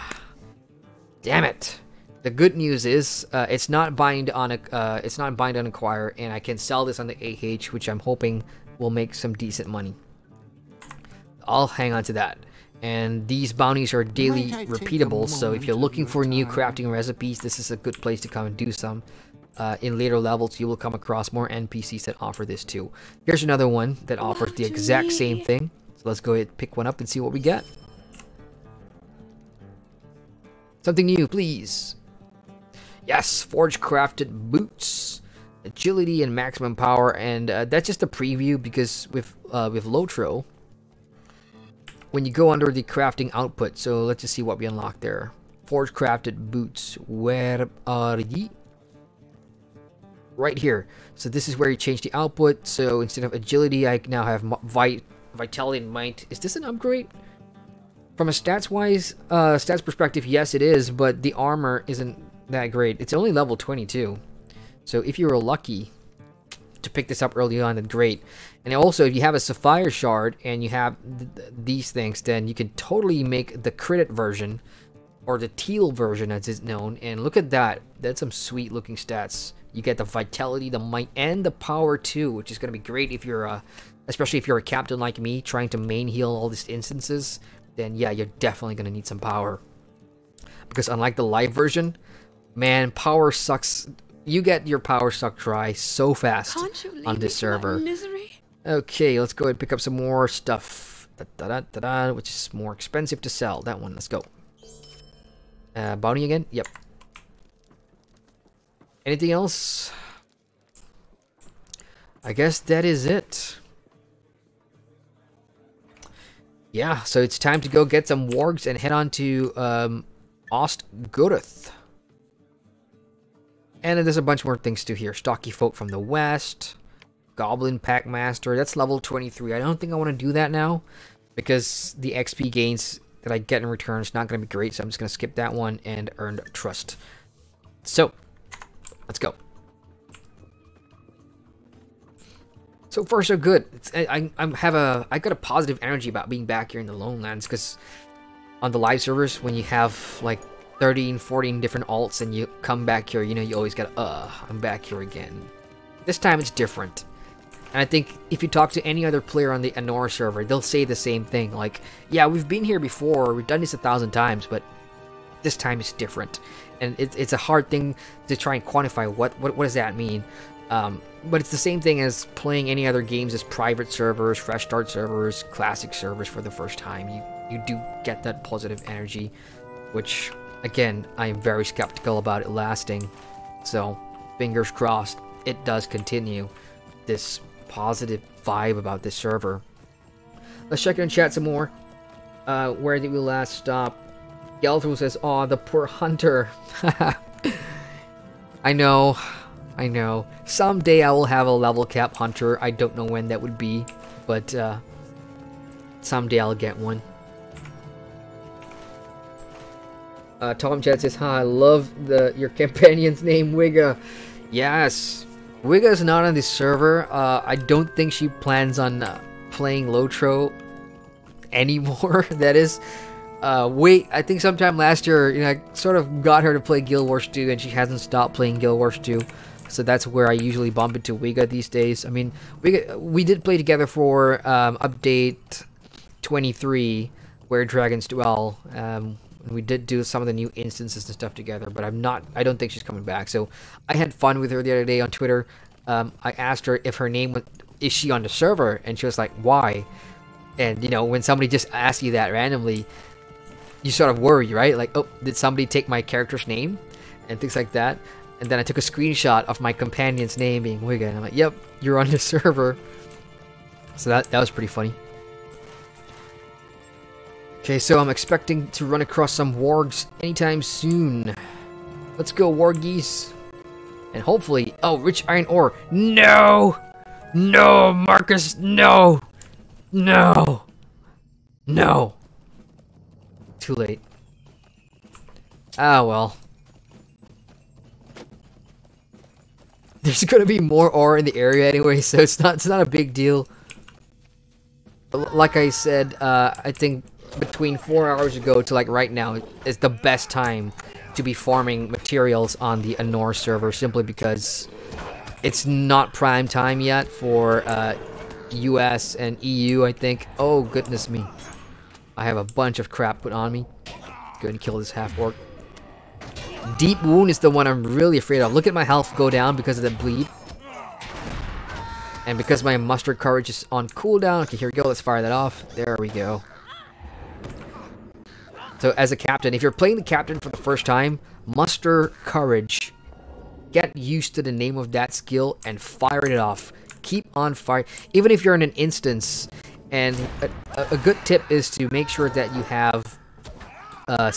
damn it. The good news is it's not bind on acquire, and I can sell this on the AH, which I'm hoping will make some decent money. I'll hang on to that. And these bounties are daily repeatable, so if you're looking for new crafting recipes, this is a good place to come and do some. In later levels, you will come across more NPCs that offer this too. Here's another one that offers the exact same thing. So let's go ahead and pick one up and see what we get. Something new, please. Yes, forge crafted boots, agility and maximum power, and that's just a preview because with LOTRO, when you go under the crafting output, so let's just see what we unlock there. Forge crafted boots, where are ye? Right here. So this is where you change the output. So instead of agility, I now have vitality and might. Is this an upgrade? From a stats perspective, yes it is, but the armor isn't that great. It's only level 22. So if you were lucky to pick this up early on, then great. And also, if you have a sapphire shard and you have these things, then you can totally make the credit version, or the teal version as it's known. And look at that. That's some sweet looking stats. You get the vitality, the might, and the power too, which is going to be great if you're, especially if you're a captain like me, trying to main heal all these instances. Then yeah, you're definitely going to need some power. Because unlike the live version, man, power sucks. You get your power sucked dry so fast on this server. Okay, let's go ahead and pick up some more stuff. Which is more expensive to sell. That one, let's go. Bounty again? Yep. Anything else? I guess that is it. Yeah, so it's time to go get some wargs and head on to Ostgoroth. And then there's a bunch more things to here. Stocky folk from the west. Goblin Packmaster. That's level 23. I don't think I want to do that now, because the XP gains that I get in return is not going to be great. So I'm just going to skip that one and earn trust. So, let's go. So far, so good. I got a positive energy about being back here in the Lone Lands, because on the live servers, when you have like 13, 14 different alts and you come back here, you know, you always got, I'm back here again. This time it's different. And I think if you talk to any other player on the Anor server, they'll say the same thing. Like, yeah, we've been here before, we've done this 1,000 times, but this time is different, and it's a hard thing to try and quantify what does that mean. But it's the same thing as playing any other games as private servers, fresh start servers, classic servers for the first time. You do get that positive energy, which again I am very skeptical about it lasting. So fingers crossed it does continue this positive vibe about this server. Let's check in and chat some more. Where did we last stop? Gelthru says, "Aw, the poor hunter." I know. Someday I will have a level cap hunter. I don't know when that would be, but someday I'll get one. Tom Chat says, "Hi, I love your companion's name, Wigga." Yes, Wigga's not on this server. I don't think she plans on playing LOTRO anymore. That is. Wait, I think sometime last year, I sort of got her to play Guild Wars 2, and she hasn't stopped playing Guild Wars 2. So that's where I usually bump into Wigga these days. I mean, we did play together for update 23, where dragons dwell. And we did do some of the new instances and stuff together, but I don't think she's coming back. So I had fun with her the other day on Twitter. I asked her if her name is she on the server, and she was like, "Why?" And when somebody just asks you that randomly, you sort of worry, right? Like, oh, did somebody take my character's name? And things like that. And then I took a screenshot of my companion's name being Wigga, and I'm like, yep, you're on the server. So that was pretty funny. Okay, so I'm expecting to run across some wargs anytime soon. Let's go, wargies. And hopefully... Oh, rich iron ore. No! No, Marcus, no! No! No! Too late. Ah, well. There's gonna be more ore in the area anyway, so it's not a big deal. But like I said, I think between 4 hours ago to like right now is the best time to be farming materials on the Anor server, simply because it's not prime time yet for US and EU, I think. Oh goodness me. I have a bunch of crap put on me. Go and kill this half-orc. Deep Wound is the one I'm really afraid of. Look at my health go down because of the bleed. And because my muster courage is on cooldown. Okay, here we go. Let's fire that off. There we go. So as a captain, if you're playing the captain for the first time, muster courage. Get used to the name of that skill and fire it off. Keep on fire. Even if you're in an instance. And a good tip is to make sure that you have, I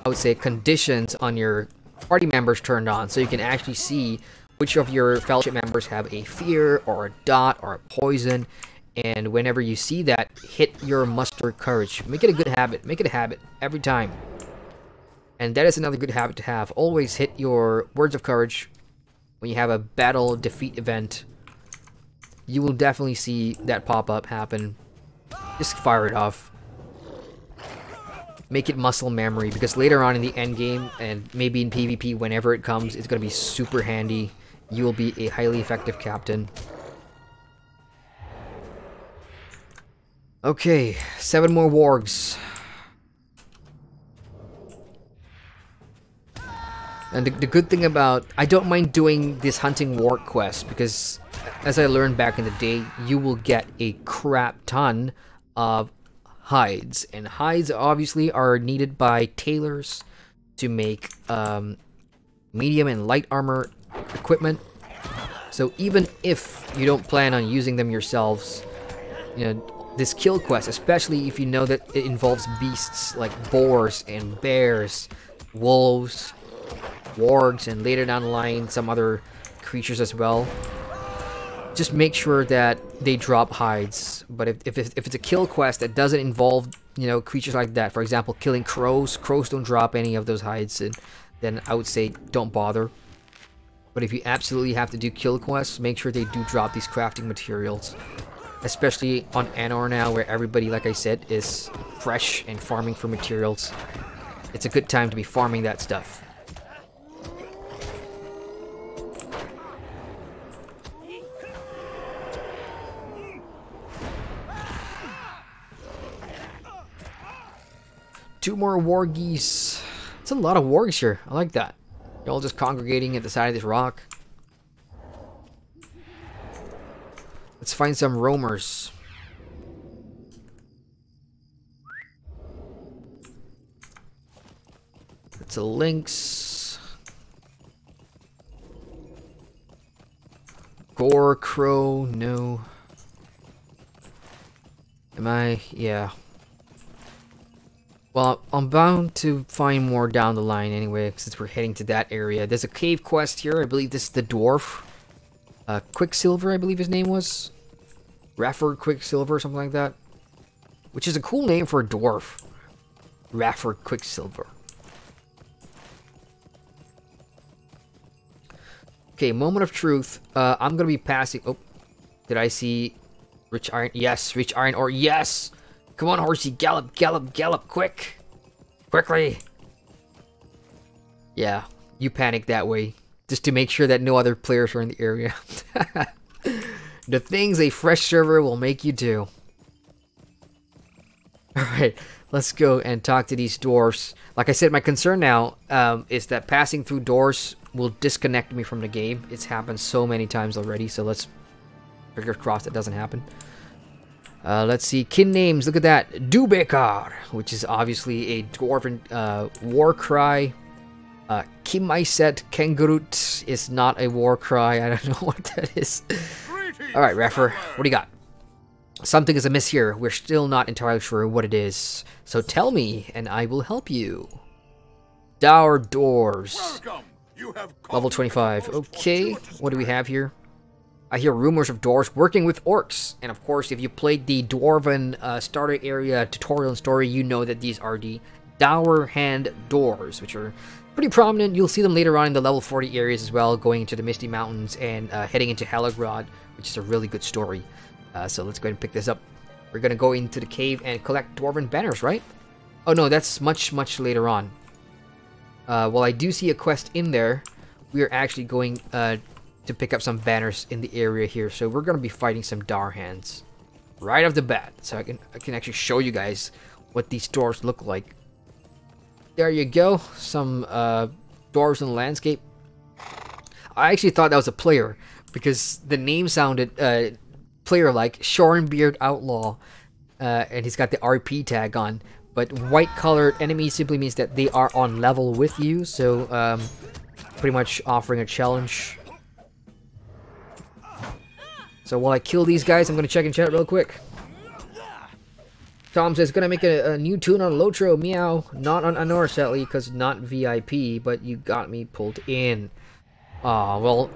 would say, conditions on your party members turned on, so you can actually see which of your fellowship members have a fear, or a dot, or a poison. And whenever you see that, hit your muster courage. Make it a good habit. Make it a habit every time. And that is another good habit to have. Always hit your words of courage when you have a battle defeat event. You will definitely see that pop-up happen. Just fire it off. Make it muscle memory, because later on in the end game, and maybe in PvP whenever it comes, it's going to be super handy. You will be a highly effective captain. Okay, 7 more wargs. And the good thing about... I don't mind doing this hunting warg quest, because as I learned back in the day, you will get a crap ton of hides. And hides obviously are needed by tailors to make medium and light armor equipment. So even if you don't plan on using them yourselves, this kill quest, especially if you know that it involves beasts like boars and bears, wolves, wargs, and later down the line some other creatures as well, just make sure that they drop hides. But if it's a kill quest that doesn't involve creatures like that, for example killing crows don't drop any of those hides, and then I would say don't bother. But if you absolutely have to do kill quests, make sure they do drop these crafting materials, especially on Anor now, where everybody, like I said, is fresh and farming for materials. It's a good time to be farming that stuff. Two more war geese. It's a lot of wargs here. I like that. They're all just congregating at the side of this rock. Let's find some roamers. It's a lynx. Gore crow, no. Am I? Yeah. Well, I'm bound to find more down the line anyway, since we're heading to that area. There's a cave quest here. I believe this is the Dwarf. Quicksilver, I believe his name was. Rafford Quicksilver, something like that. Which is a cool name for a dwarf. Rafford Quicksilver. Okay, moment of truth. I'm gonna be passing. Oh, did I see rich iron? Yes, rich iron ore. Yes. Come on, horsey, gallop, gallop, gallop, quick, quickly. Yeah, you panic that way, just to make sure that no other players are in the area. The things a fresh server will make you do. Alright, let's go and talk to these dwarfs. Like I said, my concern now is that passing through doors will disconnect me from the game. It's happened so many times already, so let's fingers crossed it doesn't happen. Let's see, kin names, look at that. Dubekar, which is obviously a dwarven war cry. Kimaiset Kengurut is not a war cry. I don't know what that is. Alright, Raffer, what do you got? Something is amiss here. We're still not entirely sure what it is. So tell me, and I will help you. Dour Doors. Level 25. Okay, what do we have here? I hear rumors of dwarves working with orcs. And of course, if you played the Dwarven starter area tutorial and story, you know that these are the Dour Hand Doors, which are pretty prominent. You'll see them later on in the level 40 areas as well, going into the Misty Mountains and heading into Helagrod, which is a really good story. So let's go ahead and pick this up. We're going to go into the cave and collect Dwarven banners, right? Oh no, that's much, much later on. Well, I do see a quest in there. We are actually going to pick up some banners in the area here. So we're going to be fighting some Dour Hands right off the bat. So I can actually show you guys what these doors look like. There you go. Some dwarves in the landscape. I actually thought that was a player because the name sounded player-like. Shorenbeard Outlaw. And he's got the RP tag on. But white-colored enemy simply means that they are on level with you. So pretty much offering a challenge. So while I kill these guys, I'm going to check in chat real quick. Tom says, gonna make a new tune on LOTRO, meow. Not on Anor, sadly, because not VIP, but you got me pulled in. Aw, well,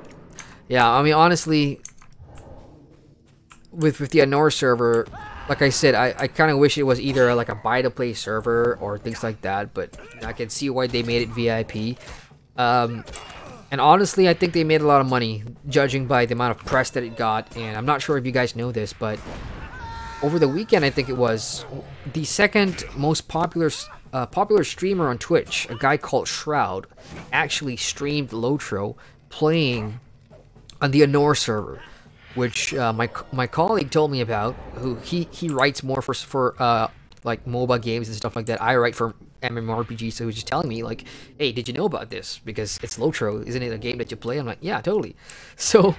yeah, I mean, honestly, with the Anor server, like I said, I kind of wish it was either like a buy-to-play server or things like that, but I can see why they made it VIP. And honestly, I think they made a lot of money, judging by the amount of press that it got, and I'm not sure if you guys know this, but over the weekend, I think it was, the second most popular streamer on Twitch, a guy called Shroud, actually streamed LOTRO playing on the Anor server, which my colleague told me about. Who he writes more for like MOBA games and stuff like that. I write for MMORPG, so he was just telling me like, hey, did you know about this? Because it's LOTRO, isn't it a game that you play? I'm like, yeah, totally. So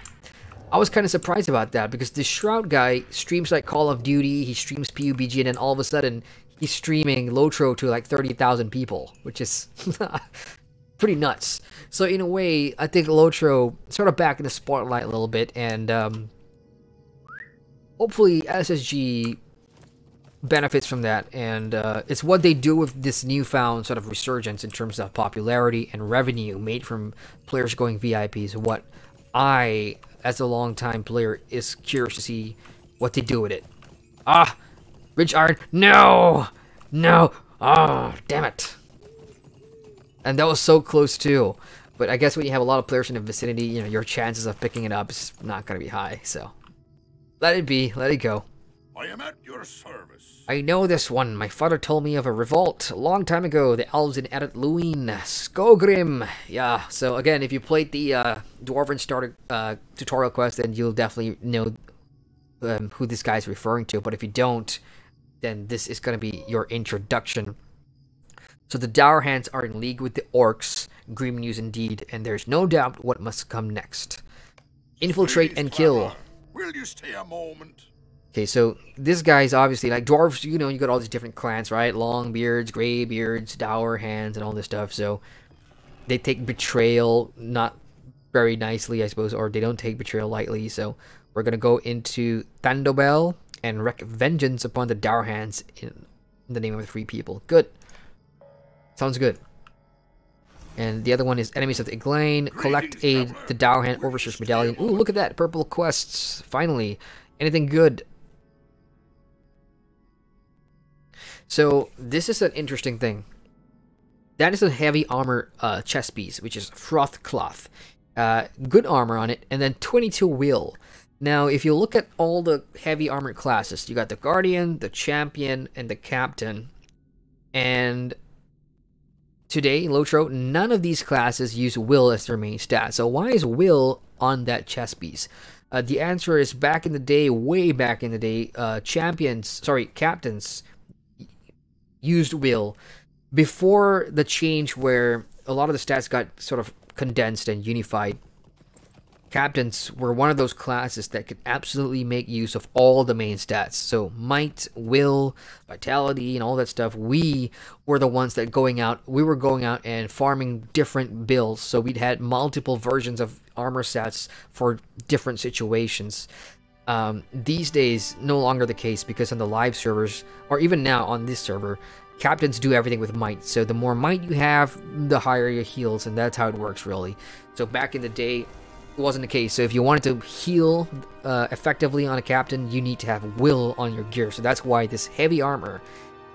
I was kind of surprised about that, because this Shroud guy streams like Call of Duty, he streams PUBG, and then all of a sudden, he's streaming LOTRO to like 30,000 people, which is pretty nuts. So in a way, I think LOTRO sort of back in the spotlight a little bit, and hopefully SSG benefits from that, and it's what they do with this newfound sort of resurgence in terms of popularity and revenue made from players going VIPs, what I, as a long-time player, is curious to see what they do with it. Ah! Rich Iron! No! No! Oh, damn it! And that was so close too. But I guess when you have a lot of players in the vicinity, you know, your chances of picking it up is not going to be high, so let it be. Let it go. I am at your service. I know this one. My father told me of a revolt a long time ago. The elves in Edit Luin. Skogrim. Yeah, so again, if you played the Dwarven starter tutorial quest, then you'll definitely know who this guy's referring to. But if you don't, then this is going to be your introduction. So the Dour Hands are in league with the Orcs. Grim news indeed, and there's no doubt what must come next. Infiltrate and kill. Will you stay a moment? Okay, so this guy's obviously like dwarves. You know, you got all these different clans, right? Long beards, gray beards, Dour Hands, and all this stuff. So they take betrayal not very nicely, I suppose, or they don't take betrayal lightly. So we're gonna go into Thandobel and wreak vengeance upon the Dour Hands in the name of the free people. Good. Sounds good. And the other one is Enemies of the Iglane. Collect aid the Dour Hand Overseer's Medallion. Ooh, look at that. Purple quests. Finally. Anything good? So, this is an interesting thing. That is a heavy armor chest piece, which is Froth Cloth. Good armor on it. And then 22 will. Now, if you look at all the heavy armored classes, you got the Guardian, the Champion, and the Captain. And today, LOTRO, none of these classes use will as their main stat. So why is will on that chest piece? The answer is back in the day, way back in the day, captains used will. Before the change where a lot of the stats got sort of condensed and unified, captains were one of those classes that could absolutely make use of all the main stats. So might, will, vitality, and all that stuff. We were the ones that we were going out and farming different builds. So we'd had multiple versions of armor stats for different situations. These days, no longer the case, because on the live servers, or even now on this server, captains do everything with might. So the more might you have, the higher your heals, and that's how it works really. So back in the day, wasn't the case. So if you wanted to heal effectively on a captain, you need to have will on your gear. So that's why this heavy armor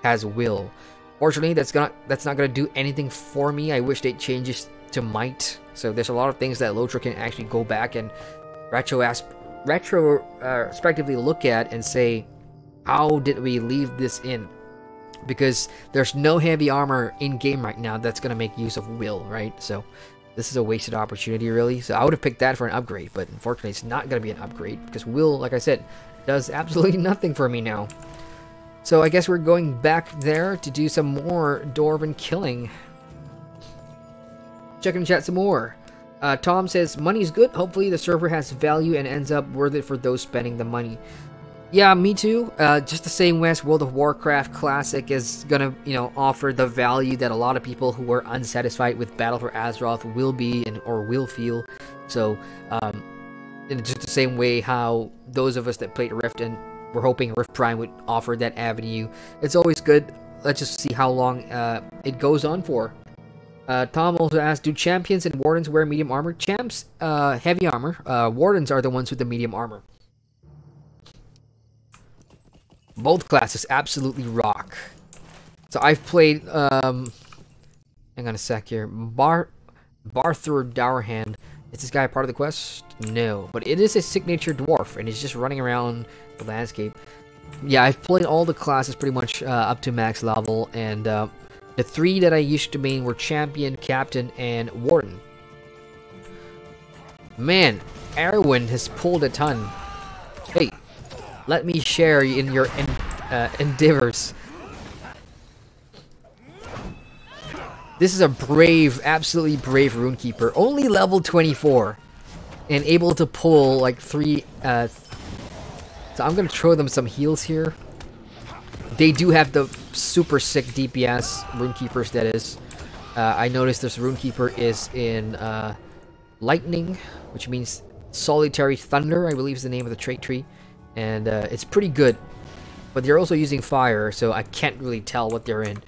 has will. Fortunately, that's not gonna do anything for me. I wish they'd change this to might. So there's a lot of things that LOTRO can actually go back and retrospectively look at and say, how did we leave this in? Because there's no heavy armor in game right now that's gonna make use of will, right? So this is a wasted opportunity, really. So I would have picked that for an upgrade, but unfortunately it's not going to be an upgrade, because will, like I said, does absolutely nothing for me now. So I guess we're going back there to do some more Dwarven killing. Check in the chat some more. Tom says, money's good. Hopefully the server has value and ends up worth it for those spending the money. Yeah, me too. Just the same way as World of Warcraft Classic is gonna, offer the value that a lot of people who are unsatisfied with Battle for Azeroth will be or will feel. So, in just the same way how those of us that played Rift and were hoping Rift Prime would offer that avenue, it's always good. Let's just see how long it goes on for. Tom also asked, do champions and wardens wear medium armor? Champs, heavy armor. Wardens are the ones with the medium armor. Both classes absolutely rock. So I've played, hang on a sec here. Baradhor Dourhand. Is this guy part of the quest? No, but it is a signature dwarf, and he's just running around the landscape. Yeah, I've played all the classes pretty much up to max level, and the three that I used to main were Champion, Captain, and Warden. Man, Erwin has pulled a ton. Hey, let me share in your endeavors. This is a brave, absolutely brave Runekeeper. Only level 24. And able to pull like 3... so I'm going to throw them some heals here. They do have the super sick DPS Runekeepers, that is. I noticed this Runekeeper is in Lightning, which means Solitary Thunder, I believe is the name of the trait tree. And it's pretty good, but they're also using fire, so I can't really tell what they're in.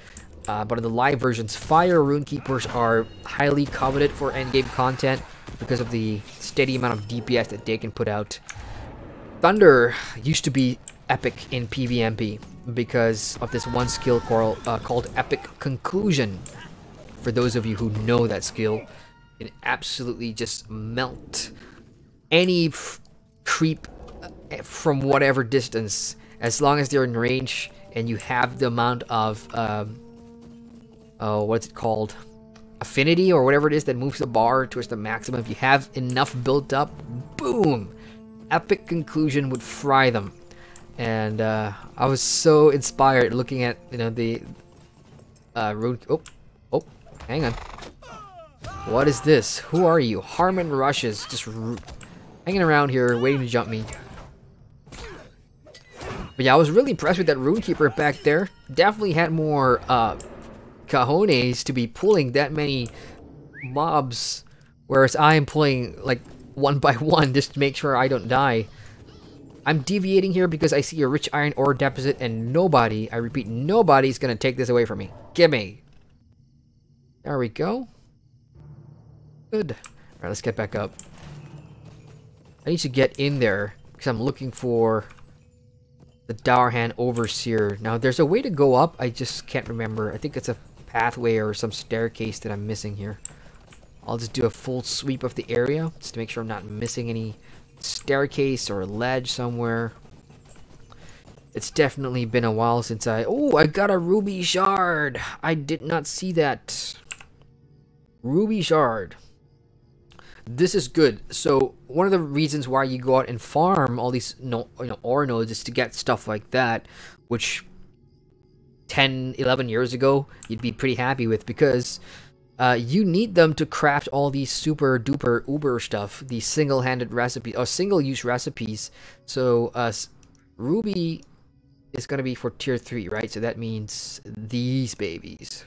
But in the live versions, fire Runekeepers are highly coveted for endgame content because of the steady amount of DPS that they can put out. Thunder used to be epic in PvMP because of this one skill called Epic Conclusion. For those of you who know that skill, it absolutely just melt any creep from whatever distance, as long as they're in range and you have the amount of what's it called, affinity or whatever it is that moves the bar towards the maximum. If you have enough built up, boom, Epic Conclusion would fry them. And I was so inspired looking at the rune. Oh, Hang on. What is this? Who are you? Harmon Rushes. Just hanging around here, waiting to jump me. But yeah, I was really impressed with that Runekeeper back there. Definitely had more cojones to be pulling that many mobs. Whereas I am pulling like one by one just to make sure I don't die. I'm deviating here because I see a rich iron ore deposit and nobody, I repeat, nobody's going to take this away from me. Gimme. There we go. Good. Alright, let's get back up. I need to get in there because I'm looking for the Dowerhand Overseer. Now, there's a way to go up. I just can't remember. I think it's a pathway or some staircase that I'm missing here. I'll just do a full sweep of the area just to make sure I'm not missing any staircase or ledge somewhere. It's definitely been a while since I got a ruby shard. I did not see that. Ruby shard. This is good. So one of the reasons why you go out and farm all these ore nodes is to get stuff like that, which 10, 11 years ago you'd be pretty happy with, because you need them to craft all these super duper uber stuff, these single-handed recipes or single-use recipes. So ruby is going to be for tier 3, right? So that means these babies.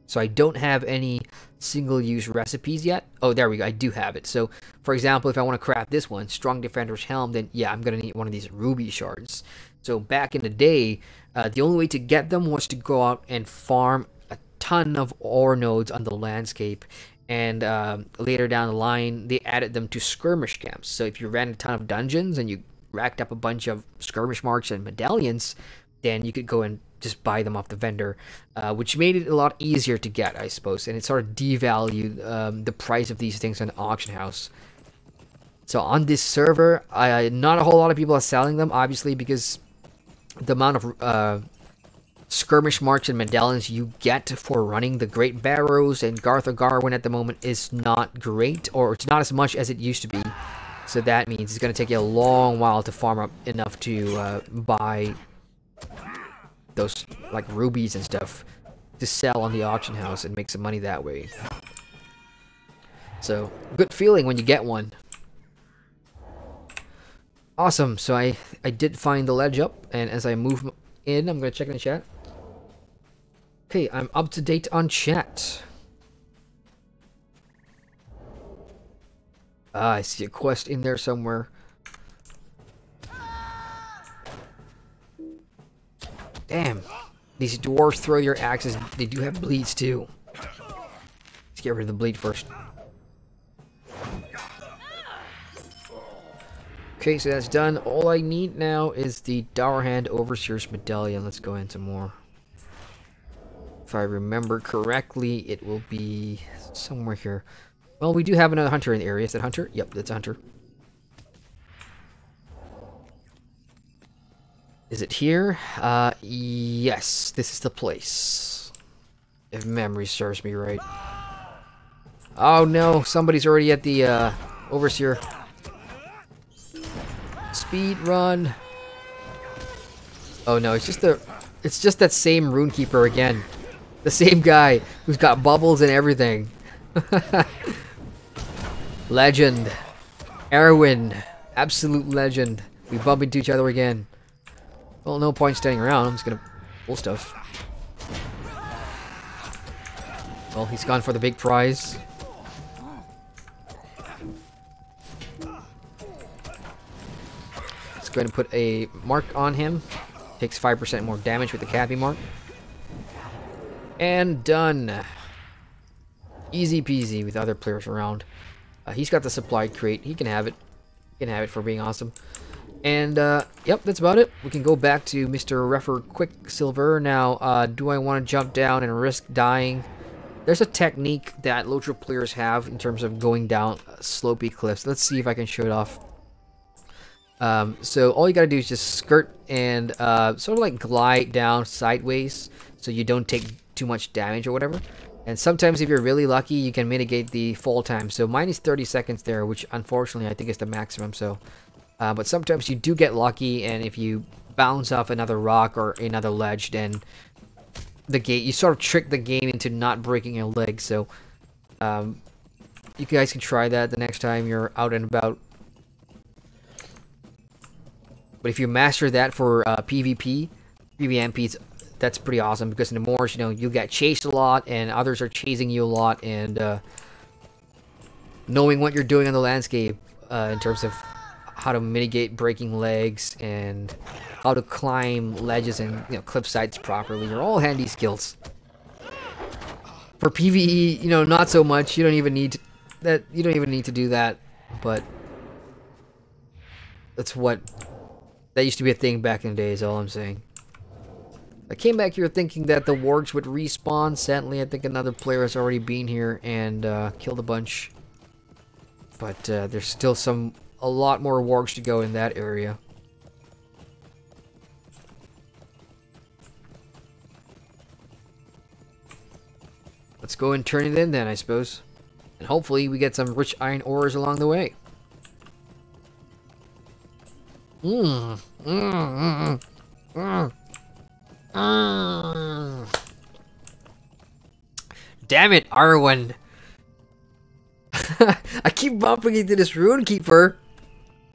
So I don't have any single-use recipes yet. Oh, there we go. I do have it. So, for example, if I want to craft this one, Strong Defender's Helm, then yeah, I'm going to need one of these ruby shards. So back in the day, the only way to get them was to go out and farm a ton of ore nodes on the landscape. And later down the line, they added them to skirmish camps. So if you ran a ton of dungeons and you racked up a bunch of skirmish marks and medallions, then you could go and just buy them off the vendor, which made it a lot easier to get, I suppose, and it sort of devalued the price of these things on the auction house. So on this server, not a whole lot of people are selling them, obviously, because the amount of skirmish marks and medallions you get for running the Great Barrows and Garth Garwin at the moment is not great, or it's not as much as it used to be. So that means it's going to take you a long while to farm up enough to buy those like rubies and stuff to sell on the auction house and make some money that way. So good feeling when you get one. Awesome. So I did find the ledge up, and as I move in, I'm gonna check in the chat. Okay, I'm up to date on chat. I see a quest in there somewhere. Damn, these dwarves throw your axes. They do have bleeds too. Let's get rid of the bleed first. Okay, so that's done. All I need now is the Dowerhand Overseer's Medallion. Let's go into more. If I remember correctly, it will be somewhere here. Well, we do have another hunter in the area. Is that hunter? Yep, that's a hunter. Is it here? Yes, this is the place. If memory serves me right. Oh no, somebody's already at the Overseer. Speed run. Oh no, it's just that same Runekeeper again. The same guy who's got bubbles and everything. Legend. Erwin. Absolute legend. We bump into each other again. Well, no point standing around. I'm just gonna pull stuff. Well, he's gone for the big prize. Let's go ahead and put a mark on him. Takes 5% more damage with the cappy mark. And done. Easy peasy with other players around. He's got the supply crate. He can have it. He can have it for being awesome. And, yep, that's about it. We can go back to Mr. Refer Quicksilver. Now, do I want to jump down and risk dying? There's a technique that LOTRO players have in terms of going down slopey cliffs. Let's see if I can show it off. So all you gotta do is just skirt and sort of like glide down sideways so you don't take too much damage or whatever. And sometimes if you're really lucky, you can mitigate the fall time. So mine is 30 seconds there, which unfortunately I think is the maximum. So, but sometimes you do get lucky, and if you bounce off another rock or another ledge, then the game. You sort of trick the game into not breaking your leg. So you guys can try that the next time you're out and about. But if you master that for PvP, PvMPs, that's pretty awesome, because in the Moors, you know, you get chased a lot and others are chasing you a lot, and knowing what you're doing on the landscape in terms of how to mitigate breaking legs and how to climb ledges and, you know, cliff sides properly are all handy skills. For PvE, you know, not so much. You don't even need that. You don't even need to do that, but that's what that used to be a thing back in the day. Is all I'm saying. I came back here thinking that the wargs would respawn. Sadly, I think another player has already been here and killed a bunch. But there's still a lot more wargs to go in that area. Let's go and turn it in then, I suppose. And hopefully we get some rich iron ores along the way. Damn it, Arwen. I keep bumping into this rune keeper.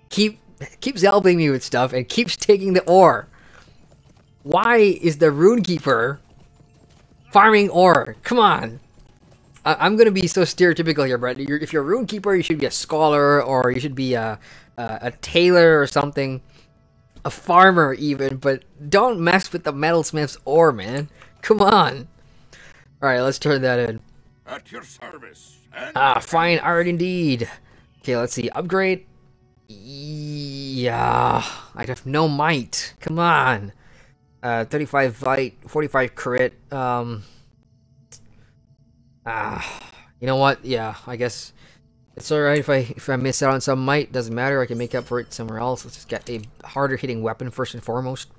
Keeps helping me with stuff and keeps taking the ore. Why is the rune keeper farming ore? Come on. I'm gonna be so stereotypical here, but if you're a rune keeper, you should be a scholar, or you should be a tailor or something. A farmer even, but don't mess with the metalsmith's ore, man. Come on. Alright, let's turn that in. At your service. Fine art indeed. Okay, let's see. Upgrade. Yeah, I have no might. Come on. 35 fight, 45 crit. You know what? Yeah, I guess it's alright if I miss out on some might. Doesn't matter. I can make up for it somewhere else. Let's just get a harder hitting weapon first and foremost.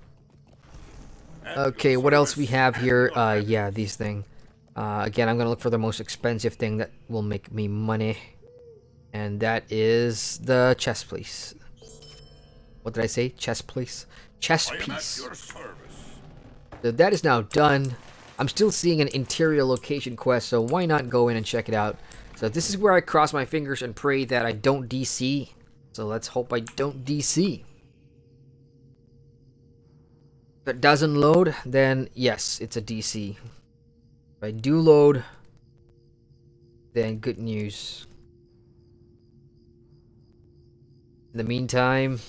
Okay, what else we have here? Yeah, these things. Again, I'm gonna look for the most expensive thing that will make me money, and that is the chest piece. What did I say? Chest piece. Chest piece. So that is now done. I'm still seeing an interior location quest, so why not go in and check it out? So this is where I cross my fingers and pray that I don't DC. So let's hope I don't DC. If it doesn't load, then yes, it's a DC. If I do load, then good news. In the meantime,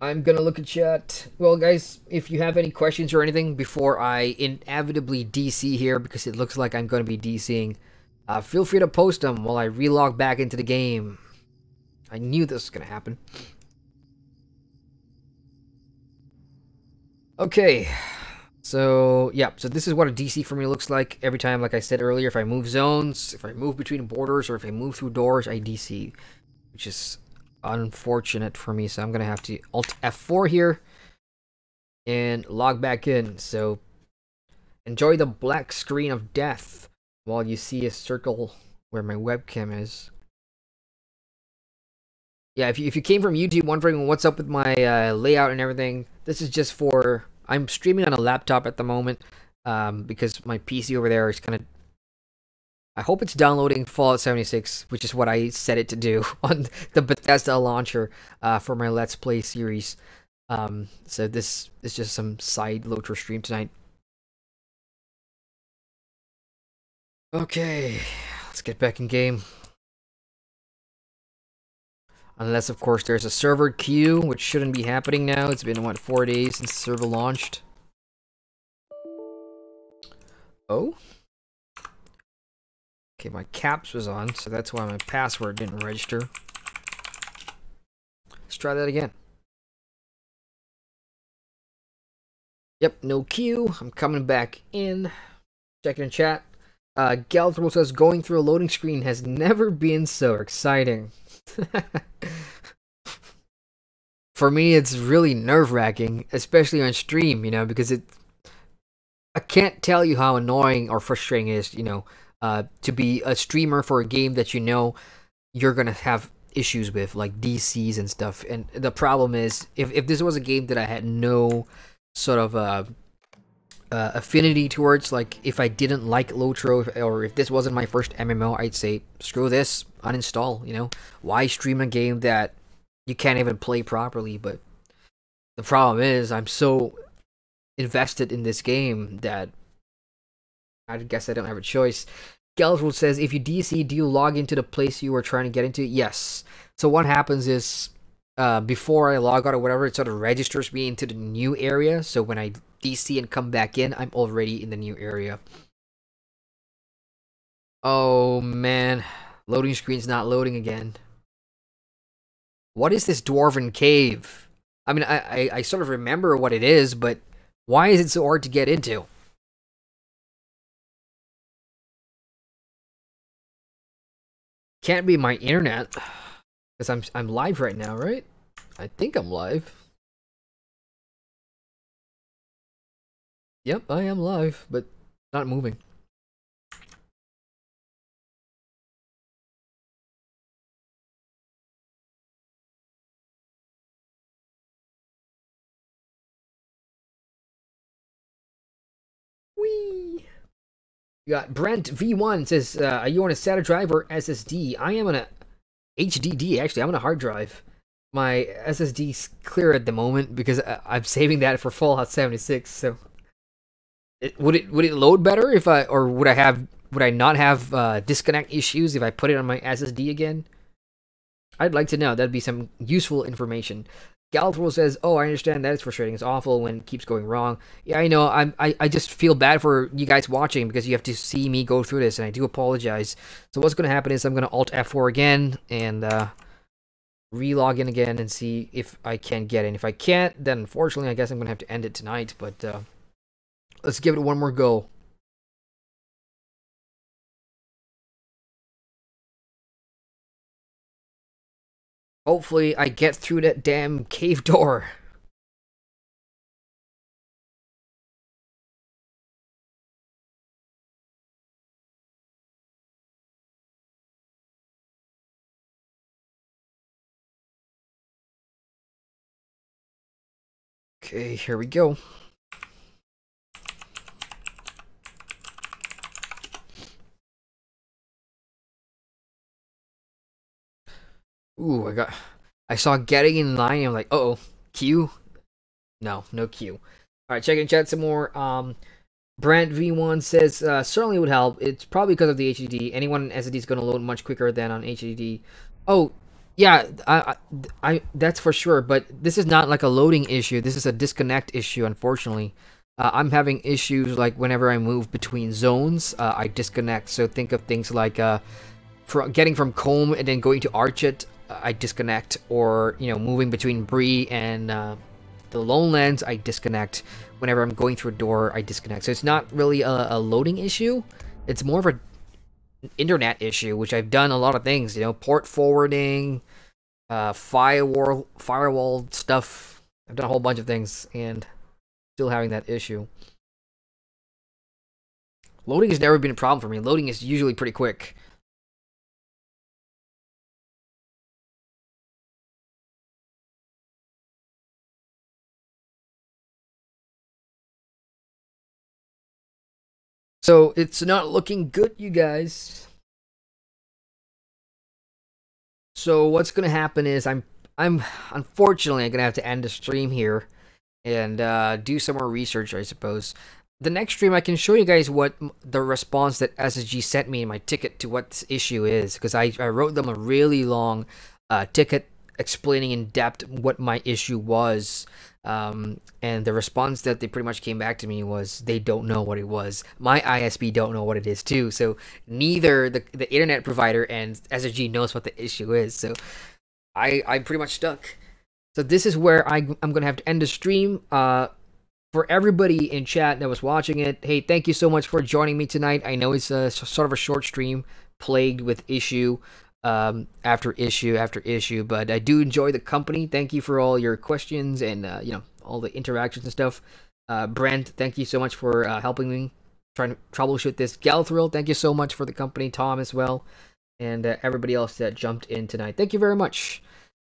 I'm gonna look at chat. Well, guys, if you have any questions or anything before I inevitably DC here, because it looks like I'm gonna be DCing, feel free to post them while I relog back into the game. I knew this was gonna happen. Okay. So, yeah, so this is what a DC for me looks like every time. Like I said earlier, if I move zones, if I move between borders, or if I move through doors, I DC, which is unfortunate for me. So I'm going to have to Alt F4 here and log back in. So enjoy the black screen of death while you see a circle where my webcam is. Yeah, if you came from YouTube wondering what's up with my layout and everything, this is just for... I'm streaming on a laptop at the moment because my PC over there is kind of... I hope it's downloading Fallout 76, which is what I set it to do on the Bethesda launcher for my Let's Play series. So this is just some side LOTRO stream tonight. Okay, let's get back in game. Unless, of course, there's a server queue, which shouldn't be happening now. It's been, what, 4 days since the server launched? Oh? Okay, my caps was on, so that's why my password didn't register. Let's try that again. Yep, no queue. I'm coming back in. Checking in chat. Galthro says, going through a loading screen has never been so exciting. For me, it's really nerve-wracking, especially on stream, you know, because I can't tell you how annoying or frustrating it is, you know, to be a streamer for a game that you know you're gonna have issues with, like DCs and stuff. And the problem is, if this was a game that I had no sort of affinity towards, like, if I didn't like LOTRO, or if this wasn't my first MMO, I'd say, screw this, uninstall, you know? Why stream a game that you can't even play properly? But the problem is, I'm so invested in this game that I guess I don't have a choice. Galsworld says, if you DC, do you log into the place you were trying to get into? Yes. So what happens is, before I log out or whatever, it sort of registers me into the new area. So when I DC and come back in, I'm already in the new area. Oh man, loading screen's not loading again. What is this Dwarven cave? I mean, I sort of remember what it is, but why is it so hard to get into? Can't be my internet, because I'm live right now, right? I think I'm live. Yep, I am live, but not moving. Whee! You got Brent V1 says, are you on a SATA drive or SSD? I am on a HDD, actually. I'm on a hard drive. My SSD's clear at the moment because I'm saving that for Fallout 76. So, would it load better if would I not have disconnect issues if I put it on my SSD again? I'd like to know. That'd be some useful information. Galthrow says, "Oh, I understand that. It's frustrating. It's awful when it keeps going wrong." Yeah, I know. I just feel bad for you guys watching because you have to see me go through this, and I do apologize. So what's going to happen is I'm going to Alt F4 again and re-log in again and see if I can get in. If I can't, then unfortunately, I guess I'm going to have to end it tonight. But let's give it one more go. Hopefully, I get through that damn cave door. Okay, here we go. Ooh, I saw getting in line, and I'm like, uh-oh, Q? No Q. Alright, checking chat some more. Brent V1 says, certainly would help. It's probably because of the HDD. Anyone on SSD is going to load much quicker than on HDD. Oh, yeah, I that's for sure, but this is not like a loading issue. This is a disconnect issue, unfortunately. I'm having issues like whenever I move between zones, I disconnect. So think of things like getting from Combe and then going to Archet, I disconnect, or moving between Bree and the Lonelands, I disconnect. Whenever I'm going through a door, I disconnect. So it's not really a loading issue. It's more of an internet issue, which I've done a lot of things. Port forwarding, firewall stuff. I've done a whole bunch of things, and still having that issue. Loading has never been a problem for me. Loading is usually pretty quick. So it's not looking good, you guys. So what's gonna happen is I'm unfortunately gonna have to end the stream here and do some more research, I suppose. The next stream I can show you guys what the response that SSG sent me in my ticket to what this issue is, because I wrote them a really long ticket explaining in depth what my issue was. And the response that they pretty much came back to me was they don't know what it was. My ISP don't know what it is too. So neither the internet provider and SSG knows what the issue is. So I'm pretty much stuck. So this is where I'm gonna have to end the stream. For everybody in chat that was watching it, hey, thank you so much for joining me tonight. I know it's a sort of a short stream plagued with issue after issue after issue, but I do enjoy the company. Thank you for all your questions and all the interactions and stuff. Brent, thank you so much for helping me trying to troubleshoot this. Galthrill, thank you so much for the company. Tom as well, and everybody else that jumped in tonight. Thank you very much.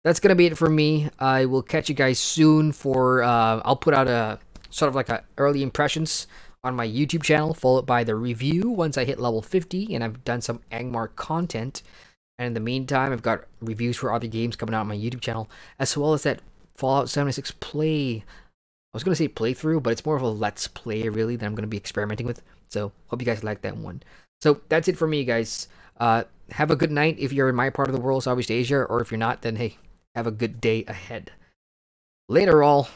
That's gonna be it for me. I will catch you guys soon for I'll put out a sort of like a early impressions on my YouTube channel, followed by the review once I hit level 50, and I've done some Angmar content. And in the meantime, I've got reviews for other games coming out on my YouTube channel, as well as that Fallout 76 play. I was going to say playthrough, but it's more of a let's play, really, that I'm going to be experimenting with. So, hope you guys like that one. So, that's it for me, guys. Have a good night if you're in my part of the world, Southeast Asia, or if you're not, then hey, have a good day ahead. Later, all.